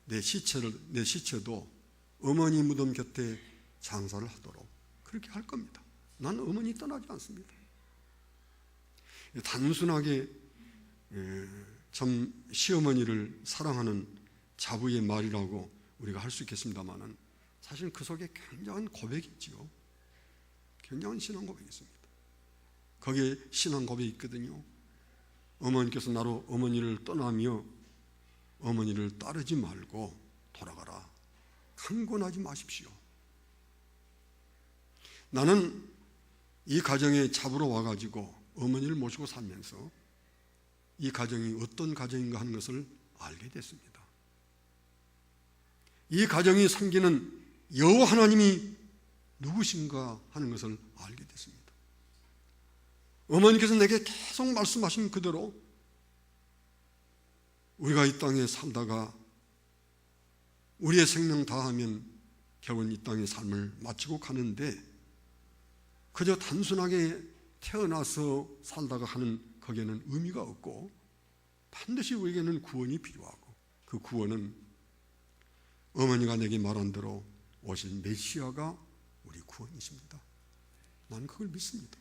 Speaker 2: 내 시체도 어머니 무덤 곁에 장사를 하도록 그렇게 할 겁니다. 나는 어머니 떠나지 않습니다. 단순하게 참 시어머니를 사랑하는 자부의 말이라고 우리가 할 수 있겠습니다만은 사실 그 속에 굉장한 고백이 있지요. 굉장한 신앙 고백이 있습니다. 거기에 신앙 고백이 있거든요. 어머니께서 나로 어머니를 떠나며 어머니를 따르지 말고 돌아가라. 강권하지 마십시오. 나는 이 가정에 잡으러 와가지고 어머니를 모시고 살면서 이 가정이 어떤 가정인가 하는 것을 알게 됐습니다. 이 가정이 섬기는 여호와 하나님이 누구신가 하는 것을 알게 됐습니다. 어머니께서 내게 계속 말씀하신 그대로 우리가 이 땅에 살다가 우리의 생명 다하면 결국은 이 땅의 삶을 마치고 가는데 그저 단순하게 태어나서 살다가 하는 거기에는 의미가 없고 반드시 우리에게는 구원이 필요하고 그 구원은 어머니가 내게 말한 대로 오실 메시아가 우리 구원이십니다. 나는 그걸 믿습니다.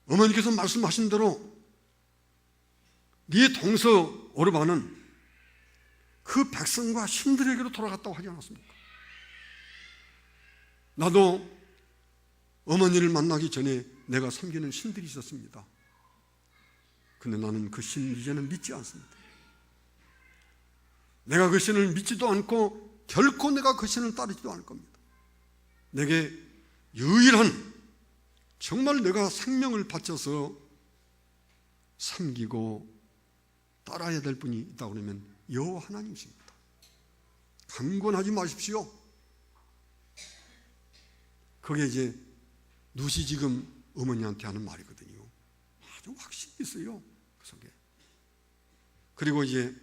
Speaker 2: 어머니께서 말씀하신 대로 네 동서 오르반은 그 백성과 신들에게로 돌아갔다고 하지 않았습니까? 나도 어머니를 만나기 전에 내가 섬기는 신들이 있었습니다. 근데 나는 그 신 이제는 믿지 않습니다. 내가 그 신을 믿지도 않고 결코 내가 그 신을 따르지도 않을 겁니다. 내게 유일한 정말 내가 생명을 바쳐서 섬기고 따라야 될 분이 있다고 그러면 여호와 하나님이십니다. 강권하지 마십시오. 그게 이제 룻이 지금 어머니한테 하는 말이거든요. 아주 확신이 있어요. 그 속에. 그리고 이제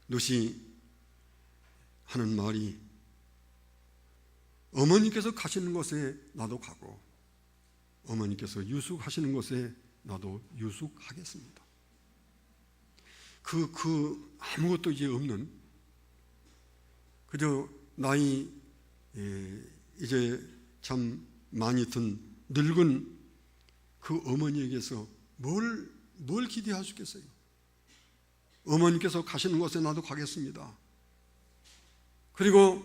Speaker 2: 룻이 하는 말이 어머니께서 가시는 곳에 나도 가고 어머니께서 유숙하시는 곳에 나도 유숙하겠습니다. 아무것도 이제 없는 그저 나이 이제 참 많이 든 늙은 그 어머니에게서 뭘 기대할 수 있겠어요? 어머니께서 가시는 곳에 나도 가겠습니다. 그리고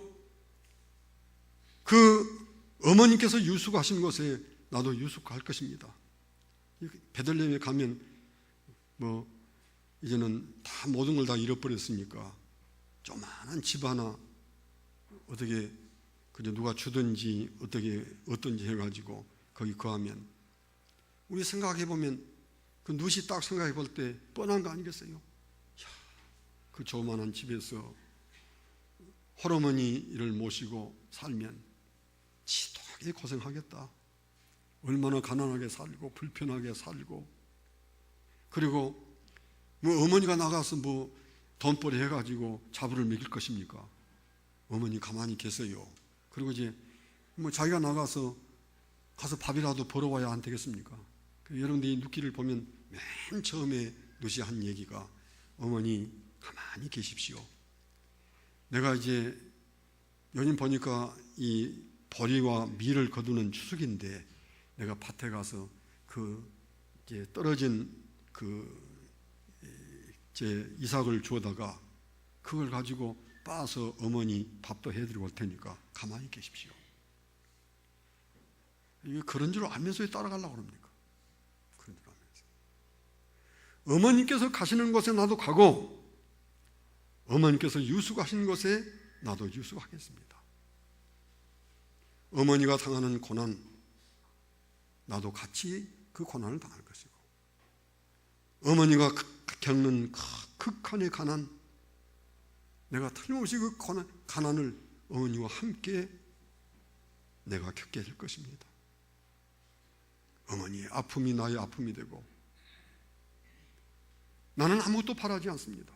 Speaker 2: 그 어머니께서 유숙하시는 곳에 나도 유숙할 것입니다. 베들레헴에 가면 뭐 이제는 다 모든 걸 다 잃어버렸으니까 조그마한 집 하나 어떻게 그저 누가 주든지 어떤지 해가지고 거기 거하면 우리 생각해 보면 그 룻이 딱 생각해 볼 때 뻔한 거 아니겠어요? 그 조그마한 집에서 홀어머니를 모시고 살면 지독하게 고생하겠다. 얼마나 가난하게 살고 불편하게 살고 그리고 뭐 어머니가 나가서 뭐 돈벌이 해가지고 자부를 먹일 것입니까? 어머니 가만히 계세요. 그리고 이제 뭐 자기가 나가서 가서 밥이라도 벌어와야 안 되겠습니까? 여러분들이 룻기를 보면 맨 처음에 룻이 한 얘기가 어머니 가만히 계십시오. 내가 이제 요즘 보니까 이 보리와 밀을 거두는 추석인데 내가 밭에 가서 그 이제 떨어진 제 이삭을 주워다가 그걸 가지고 빻아서 어머니 밥도 해드리고 올 테니까 가만히 계십시오. 이게 그런 줄 알면서 따라가려고 합니까? 그런 줄 알면서. 어머니께서 가시는 곳에 나도 가고 어머니께서 유숙하시는 곳에 나도 유숙하겠습니다. 어머니가 당하는 고난 나도 같이 그 고난을 당할 것이고, 어머니가 겪는 극한의 가난, 내가 틀림없이 그 가난을 어머니와 함께 내가 겪게 될 것입니다. 어머니의 아픔이 나의 아픔이 되고, 나는 아무것도 바라지 않습니다.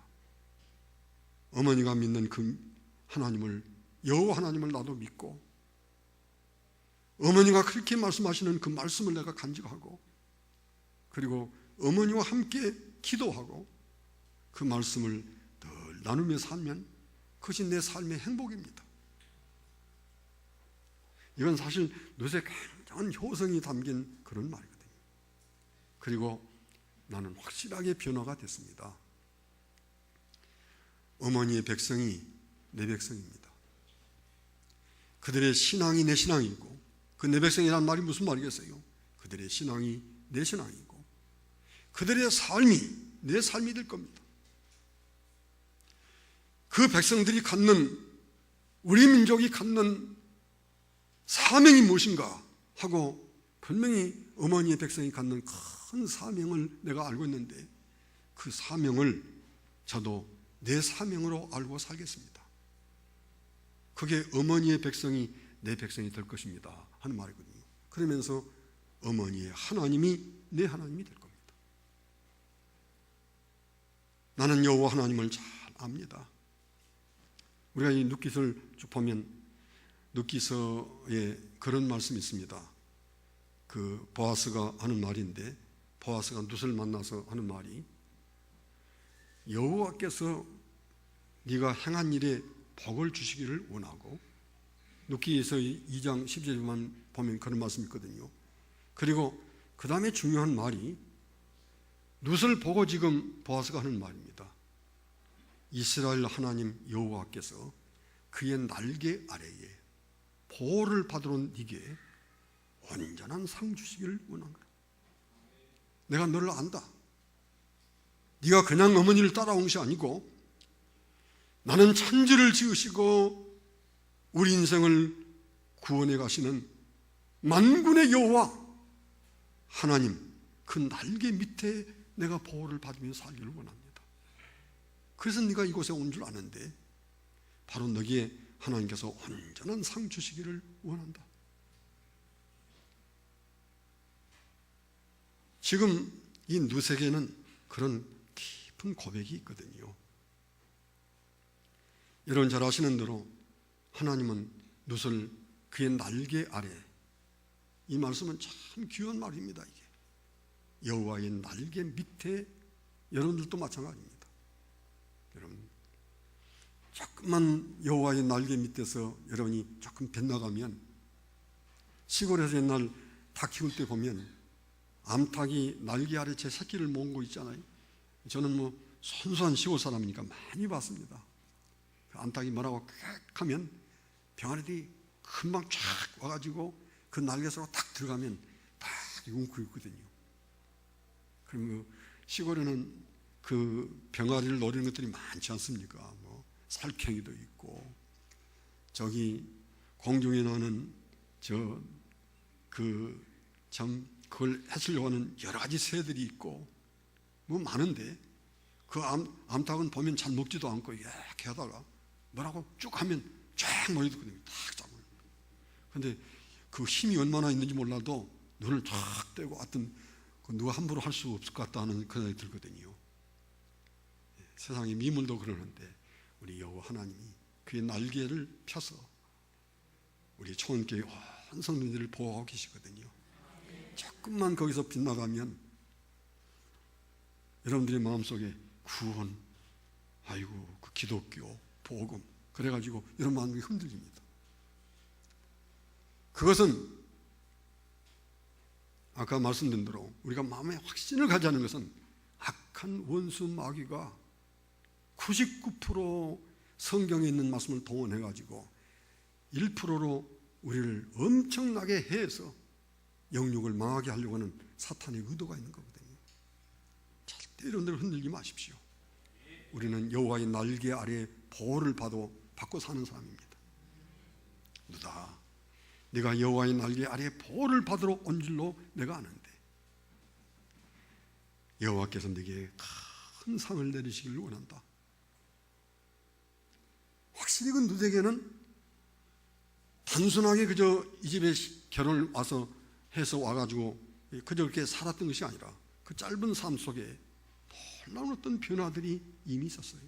Speaker 2: 어머니가 믿는 그 하나님을, 여호와 하나님을 나도 믿고, 어머니가 그렇게 말씀하시는 그 말씀을 내가 간직하고, 그리고 어머니와 함께 기도하고 그 말씀을 늘 나누며 살면 그것이 내 삶의 행복입니다. 이건 사실 룻의 굉장한 효성이 담긴 그런 말이거든요. 그리고 나는 확실하게 변화가 됐습니다. 어머니의 백성이 내 백성입니다. 그들의 신앙이 내 신앙이고, 그 내 백성이라는 말이 무슨 말이겠어요? 그들의 신앙이 내 신앙이고, 그들의 삶이 내 삶이 될 겁니다. 그 백성들이 갖는, 우리 민족이 갖는 사명이 무엇인가 하고, 분명히 어머니의 백성이 갖는 큰 사명을 내가 알고 있는데, 그 사명을 저도 내 사명으로 알고 살겠습니다. 그게 어머니의 백성이 내 백성이 될 것입니다 하는 말이거든요. 그러면서 어머니의 하나님이 내 하나님이 될 겁니다. 나는 여호와 하나님을 잘 압니다. 우리가 이 룻기서를 쭉 보면 룻기서에 그런 말씀이 있습니다. 그 보아스가 하는 말인데, 보아스가 룻을 만나서 하는 말이, 여호와께서 네가 행한 일에 복을 주시기를 원하고, 룻기서 2장 10절만 보면 그런 말씀이 있거든요. 그리고 그 다음에 중요한 말이, 룻을 보고 지금 보아스가 하는 말입니다. 이스라엘 하나님 여호와께서 그의 날개 아래에 보호를 받으러 네게 온전한 상 주시기를 원합니다. 내가 너를 안다. 네가 그냥 어머니를 따라온 것이 아니고, 나는 천지를 지으시고 우리 인생을 구원해 가시는 만군의 여호와 하나님, 그 날개 밑에 내가 보호를 받으며 살기를 원합니다. 그래서 네가 이곳에 온 줄 아는데, 바로 너기에 하나님께서 온전한 상 주시기를 원한다. 지금 이 룻에게는 그런 깊은 고백이 있거든요. 여러분 잘 아시는 대로 하나님은 룻을 그의 날개 아래, 이 말씀은 참 귀한 말입니다. 이게 여호와의 날개 밑에, 여러분들도 마찬가지입니다. 여러분 조금만 여호와의 날개 밑에서 여러분이 조금 빗나가면, 시골에서 옛날 닭 키울 때 보면 암탉이 날개 아래 제 새끼를 모은 거 있잖아요. 저는 뭐 순수한 시골 사람이니까 많이 봤습니다. 암탉이 뭐라고 꽥 하면 병아리들이 금방 쫙 와가지고 그 날개 속으로 딱 들어가면 딱 웅크리고 있거든요. 그럼 그 시골에는 그 병아리를 노리는 것들이 많지 않습니까? 뭐 살쾡이도 있고, 저기 공중에 나는 그걸 해치려고 하는 여러 가지 새들이 있고 뭐 많은데, 그 암탉은 보면 잘 먹지도 않고 이렇게 하다가 뭐라고 쭉 하면 쫙 몰려들거든요. 탁 잡아요. 근데 그 힘이 얼마나 있는지 몰라도 눈을 쫙 떼고, 하여튼 누가 함부로 할 수 없을 것 같다는 그런 생각이 들거든요. 세상의 미물도 그러는데 우리 여호와 하나님이 그의 날개를 펴서 우리 초원교회 온 성도들을 보호하고 계시거든요. 조금만 거기서 빗나가면 여러분들의 마음속에 구원, 아이고 그 기독교, 복음, 그래가지고 이런 마음이 흔들립니다. 그것은 아까 말씀드린 대로 우리가 마음에 확신을 가지는 것은, 악한 원수 마귀가 99% 성경에 있는 말씀을 동원해가지고 1%로 우리를 엄청나게 해서 영육을 망하게 하려고 하는 사탄의 의도가 있는 거거든요. 절대 여러분들 흔들지 마십시오. 우리는 여호와의 날개 아래 보호를 받고 사는 사람입니다. 룻아, 네가 여호와의 날개 아래 보호를 받으러 온 줄로 내가 아는데, 여호와께서 네게 큰 상을 내리시기를 원한다. 확실히 그 누대개는 단순하게 그저 이 집에 결혼을 와서 해서 와가지고 그저 그렇게 살았던 것이 아니라 그 짧은 삶 속에 놀라운 어떤 변화들이 이미 있었어요.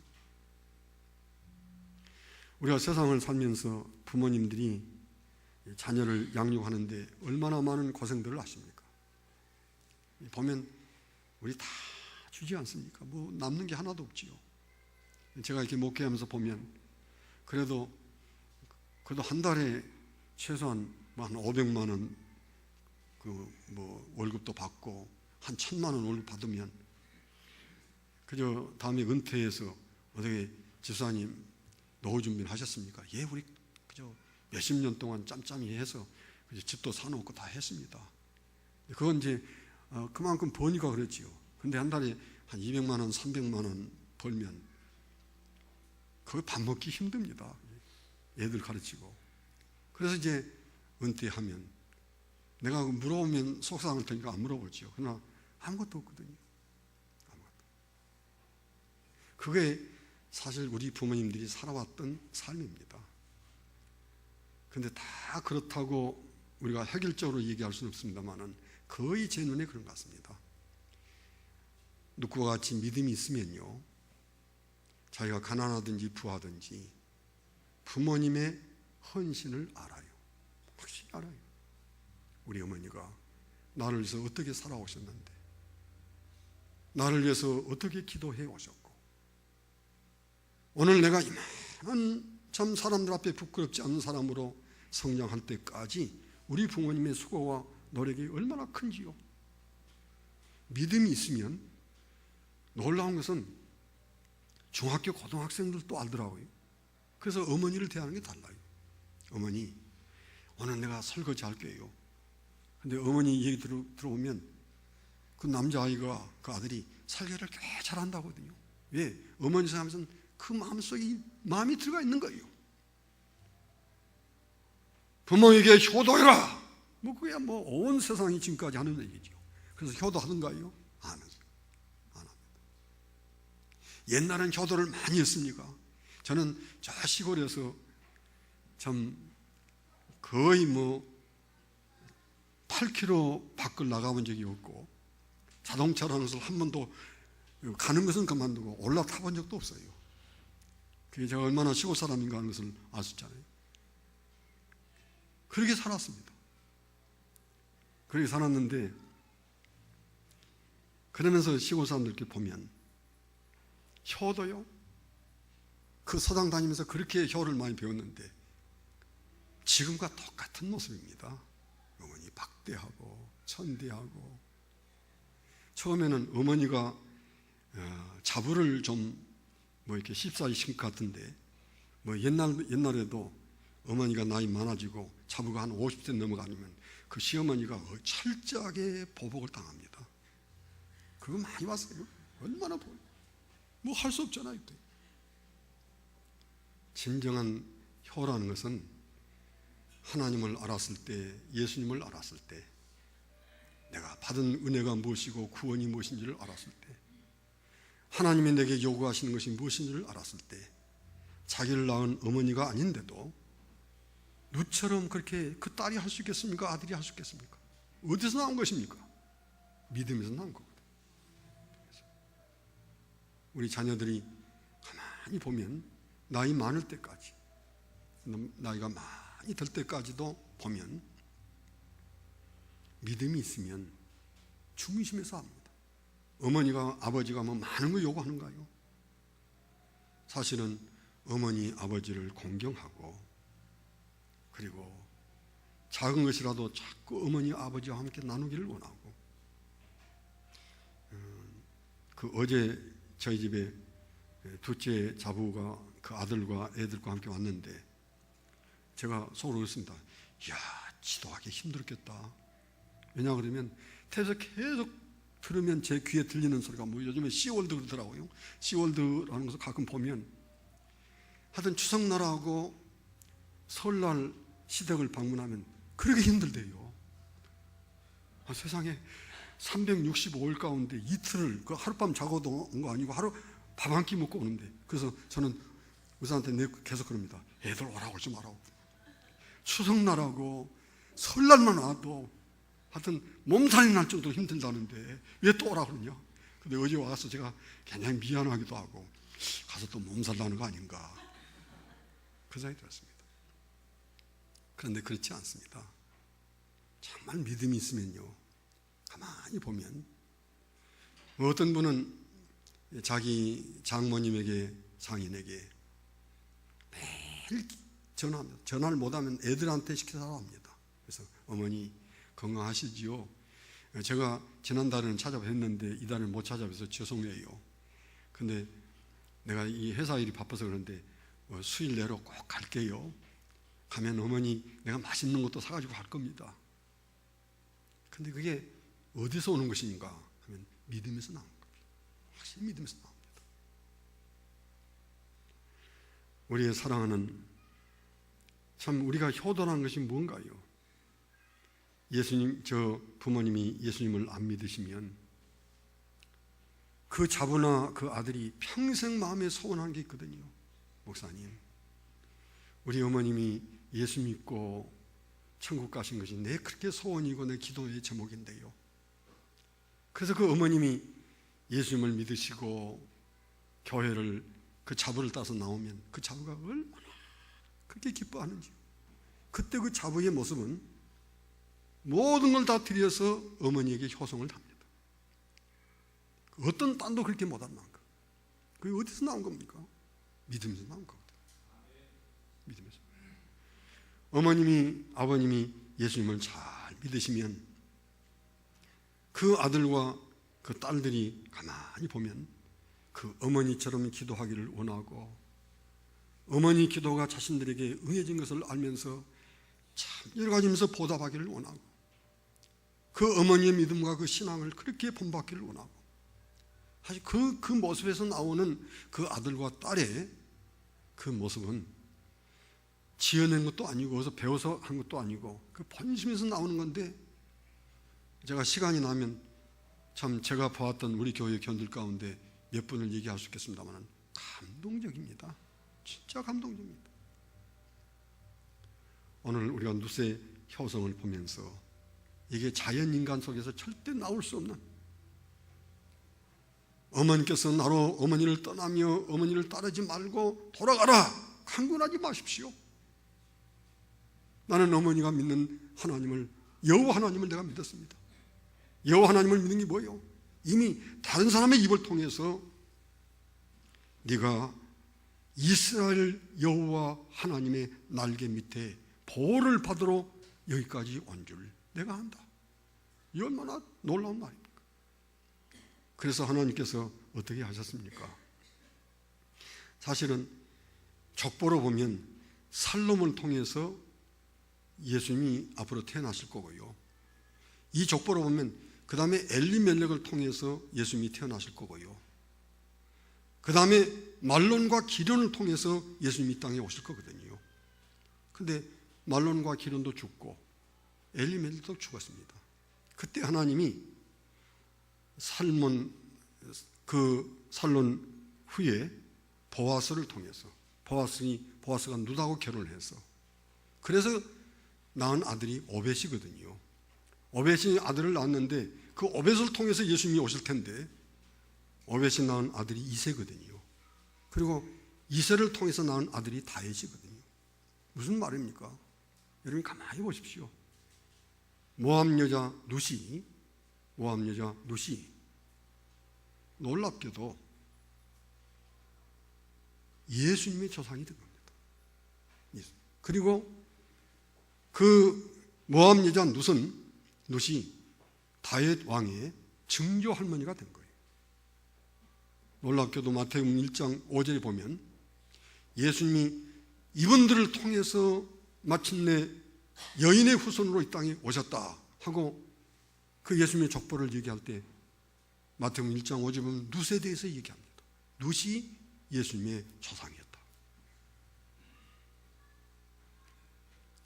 Speaker 2: 우리가 세상을 살면서 부모님들이 자녀를 양육하는데 얼마나 많은 고생들을 하십니까? 보면 우리 다 주지 않습니까? 뭐 남는 게 하나도 없지요. 제가 이렇게 목회하면서 보면 그래도 한 달에 최소한 한 500만 원 월급도 받고 한 1,000만 원 월급 받으면 그저 다음에 은퇴해서 어떻게 집사님 노후 준비를 하셨습니까? 예, 우리 그저 몇십 년 동안 짬짬이 해서 집도 사놓고 다 했습니다. 그건 이제 그만큼 버니까 그렇지요. 근데 한 달에 한 200만 원, 300만 원 벌면 그거 밥 먹기 힘듭니다. 애들 가르치고. 그래서 이제 은퇴하면 내가 물어보면 속상할 테니까 안 물어보죠. 그러나 아무것도 없거든요. 아무것도. 그게 사실 우리 부모님들이 살아왔던 삶입니다. 근데 다 그렇다고 우리가 획일적으로 얘기할 수는 없습니다만은 거의 제 눈에 그런 것 같습니다. 누구와 같이 믿음이 있으면요, 자기가 가난하든지 부하든지 부모님의 헌신을 알아요. 확실히 알아요. 우리 어머니가 나를 위해서 어떻게 살아오셨는데, 나를 위해서 어떻게 기도해 오셨고, 오늘 내가 이만한 참 사람들 앞에 부끄럽지 않은 사람으로 성장할 때까지 우리 부모님의 수고와 노력이 얼마나 큰지요. 믿음이 있으면 놀라운 것은 중학교 고등학생들도 알더라고요. 그래서 어머니를 대하는 게 달라요. 어머니, 오늘 내가 설거지 할 거예요. 근데 어머니 얘기 들어보면 그 남자아이가, 그 아들이 설거지를 꽤 잘한다거든요. 왜? 어머니 생각하면서 그 마음속에 마음이 들어가 있는 거예요. 부모에게 효도해라! 그게 온 세상이 지금까지 하는 얘기죠. 그래서 효도하던가요? 안 합니다. 옛날엔 효도를 많이 했습니까? 저는 저 시골에서 참 거의 8km 밖을 나가본 적이 없고, 자동차라는 것을 한 번도 가는 것은 그만두고 올라타본 적도 없어요. 그게 제가 얼마나 시골 사람인가 하는 것을 아셨잖아요. 그렇게 살았습니다. 그렇게 살았는데, 그러면서 시골 사람들께 보면 효도요? 그 서당 다니면서 그렇게 효를 많이 배웠는데 지금과 똑같은 모습입니다. 어머니 박대하고 천대하고. 처음에는 어머니가 자부를 좀 이렇게 씹사이 심것 같은데, 옛날에도 어머니가 나이 많아지고 자부가 한 50세 넘어가면 그 시어머니가 철저하게 보복을 당합니다. 그거 많이 봤어요. 얼마나 할 수 없잖아요. 진정한 효라는 것은 하나님을 알았을 때, 예수님을 알았을 때, 내가 받은 은혜가 무엇이고 구원이 무엇인지를 알았을 때, 하나님이 내게 요구하시는 것이 무엇인지를 알았을 때, 자기를 낳은 어머니가 아닌데도 누처럼 그렇게 그 딸이 할 수 있겠습니까? 아들이 할 수 있겠습니까? 어디서 나온 것입니까? 믿음에서 나온 거거든요. 우리 자녀들이 가만히 보면 나이 많을 때까지, 나이가 많이 들 때까지도 보면 믿음이 있으면 중심에서 합니다. 어머니가 아버지가 많은 거 요구하는가요? 사실은 어머니 아버지를 공경하고, 그리고 작은 것이라도 자꾸 어머니 아버지와 함께 나누기를 원하고. 어제 저희 집에 둘째 자부가 그 아들과 애들과 함께 왔는데 제가 속으로 그랬습니다. 이야, 지도하기 힘들었겠다. 왜냐 그러면 태에서 계속 들으면 제 귀에 들리는 소리가 요즘에 시월드 그러더라고요. 시월드라는 것을 가끔 보면 하여튼 추석날하고 설날 시댁을 방문하면 그렇게 힘들대요. 세상에 365일 가운데 이틀을 그 하룻밤 자고도 온 거 아니고 하루 밥 한 끼 먹고 오는데, 그래서 저는 의사한테 계속 그럽니다. 애들 오라고 하지 말라고. 추석날하고 설날만 와도 하여튼 몸살이 날 정도로 힘들다는데 왜 또 오라고 그러냐. 근데 어제 와서 제가 굉장히 미안하기도 하고, 가서 또 몸살 나는 거 아닌가 그 생각이 들었습니다. 그런데 그렇지 않습니다. 정말 믿음이 있으면요, 가만히 보면 어떤 분은 자기 장모님에게, 장인에게 매일 전화합니다. 전화를 못하면 애들한테 시켜달라고 합니다. 그래서 어머니 건강하시지요? 제가 지난달에는 찾아뵀는데 이달은 못 찾아뵈서 죄송해요. 근데 내가 이 회사 일이 바빠서 그런데 수일 내로 꼭 갈게요. 가면 어머니 내가 맛있는 것도 사가지고 갈 겁니다. 근데 그게 어디서 오는 것인가 하면 믿음에서 나온 겁니다. 확실히 믿음에서 나옵니다. 우리의 사랑하는, 참 우리가 효도라는 것이 뭔가요? 예수님, 저 부모님이 예수님을 안 믿으시면 그 자부나 그 아들이 평생 마음에 소원한 게 있거든요. 목사님, 우리 어머님이 예수 믿고 천국 가신 것이 내 그렇게 소원이고 내 기도의 제목인데요. 그래서 그 어머님이 예수님을 믿으시고 교회를 그 자부를 따서 나오면 그 자부가 얼마나 그렇게 기뻐하는지, 그때 그 자부의 모습은 모든 걸 다 들여서 어머니에게 효성을 합니다. 어떤 딴도 그렇게 못한 만큼. 그게 어디서 나온 겁니까? 믿음에서 나온 거거든요. 믿음에서. 어머님이, 아버님이 예수님을 잘 믿으시면 그 아들과 그 딸들이 가만히 보면 그 어머니처럼 기도하기를 원하고, 어머니 기도가 자신들에게 응해진 것을 알면서 참 여러 가지면서 보답하기를 원하고, 그 어머니의 믿음과 그 신앙을 그렇게 본받기를 원하고, 사실 그 모습에서 나오는 그 아들과 딸의 그 모습은 지어낸 것도 아니고 어디서 배워서 한 것도 아니고 그 본심에서 나오는 건데, 제가 시간이 나면 참 제가 보았던 우리 교회 교인들 가운데 몇 분을 얘기할 수 있겠습니다만 감동적입니다. 진짜 감동적입니다. 오늘 우리가 누세 효성을 보면서 이게 자연인간 속에서 절대 나올 수 없는, 어머니께서 나로 어머니를 떠나며 어머니를 따르지 말고 돌아가라, 강권하지 마십시오. 나는 어머니가 믿는 하나님을, 여호와 하나님을 내가 믿었습니다. 여호와 하나님을 믿는 게 뭐예요? 이미 다른 사람의 입을 통해서 네가 이스라엘 여호와 하나님의 날개 밑에 보호를 받으러 여기까지 온 줄 내가 안다. 이 얼마나 놀라운 말입니까? 그래서 하나님께서 어떻게 하셨습니까? 사실은 족보로 보면 살롬을 통해서 예수님이 앞으로 태어나실 거고요, 이 족보로 보면 그 다음에 엘리멜렉을 통해서 예수님이 태어나실 거고요, 그 다음에 말론과 기련을 통해서 예수님이 이 땅에 오실 거거든요. 근데 말론과 기련도 죽고 엘리멜렉도 죽었습니다. 그때 하나님이 살론 후에 보아스를 통해서, 보아스가 룻하고 결혼을 해서, 그래서 낳은 아들이 오벳이거든요. 오벳이 아들을 낳았는데 그 오벳을 통해서 예수님이 오실 텐데 오벳이 낳은 아들이 이새거든요. 그리고 이새를 통해서 낳은 아들이 다윗이거든요. 무슨 말입니까? 여러분 가만히 보십시오. 모압 여자 룻이 놀랍게도 예수님의 조상이 된 겁니다. 그리고 그 모압 여자 룻이 다윗 왕의 증조 할머니가 된 거예요. 놀랍게도 마태복음 1장 5절에 보면 예수님이 이분들을 통해서 마침내 여인의 후손으로 이 땅에 오셨다 하고 그 예수님의 족보를 얘기할 때 마태복음 1장 5절에 보면 룻에 대해서 얘기합니다. 룻이 예수님의 조상이었다.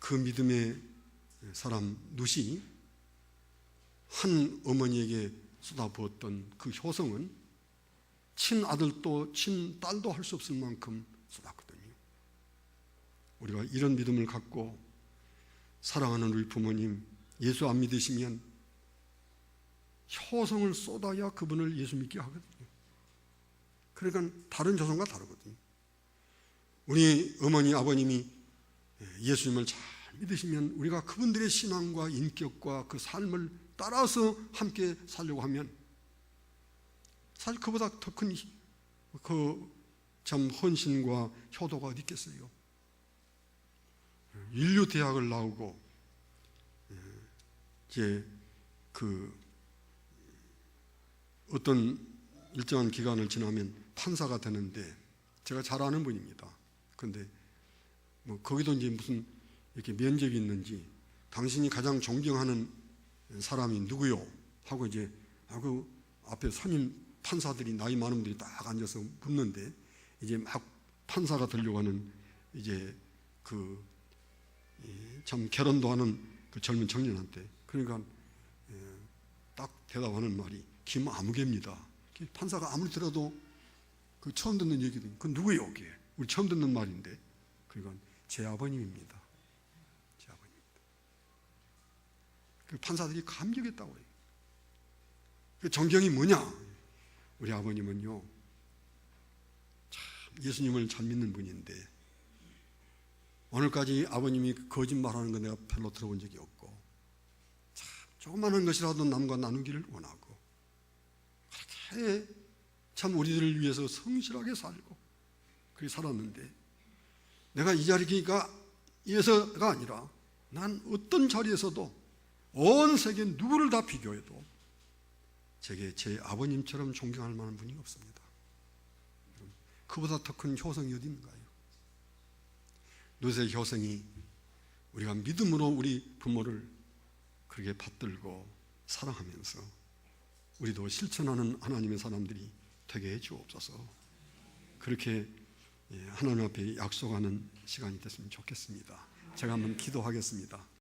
Speaker 2: 그 믿음의 사람 룻이 한 어머니에게 쏟아부었던 그 효성은 친아들도 친딸도 할 수 없을 만큼 쏟았거든요. 우리가 이런 믿음을 갖고 사랑하는 우리 부모님, 예수 안 믿으시면 효성을 쏟아야 그분을 예수 믿게 하거든요. 그러니까 다른 조상과 다르거든요. 우리 어머니, 아버님이 예수님을 잘 믿으시면 우리가 그분들의 신앙과 인격과 그 삶을 따라서 함께 살려고 하면 사실 그보다 더 큰 참 헌신과 효도가 어디 있겠어요. 인류 대학을 나오고 이제 그 어떤 일정한 기간을 지나면 판사가 되는데 제가 잘 아는 분입니다. 그런데 뭐 거기도 이제 무슨 이렇게 면접이 있는지 당신이 가장 존경하는 사람이 누구요? 하고 이제 그 앞에 선임 판사들이 나이 많은 분들이 딱 앉아서 묻는데 이제 막 판사가 되려고 하는 이제 그 참 결혼도 하는 그 젊은 청년한테 그러니까 딱 대답하는 말이 김아무개입니다. 판사가 아무리 들어도 그 처음 듣는 얘기거든요. 그 누구예요? 그게 우리 처음 듣는 말인데 그러니까 제 아버님입니다. 제 아버님입니다. 그 판사들이 감격했다고 해요. 그 존경이 뭐냐? 우리 아버님은요 참 예수님을 잘 믿는 분인데 오늘까지 아버님이 거짓말하는 거 내가 별로 들어본 적이 없고 참 조그마한 것이라도 남과 나누기를 원하고 그렇게 참 우리들을 위해서 성실하게 살고 그렇게 살았는데 내가 이 자리가 위해서가 아니라 난 어떤 자리에서도 온 세계 누구를 다 비교해도 제게 제 아버님처럼 존경할 만한 분이 없습니다. 그보다 더 큰 효성이 어디 있는가요? 노세 효성이 우리가 믿음으로 우리 부모를 그렇게 받들고 사랑하면서 우리도 실천하는 하나님의 사람들이 되게 해 주옵소서. 그렇게 하나님 앞에 약속하는 시간이 됐으면 좋겠습니다. 제가 한번 기도하겠습니다.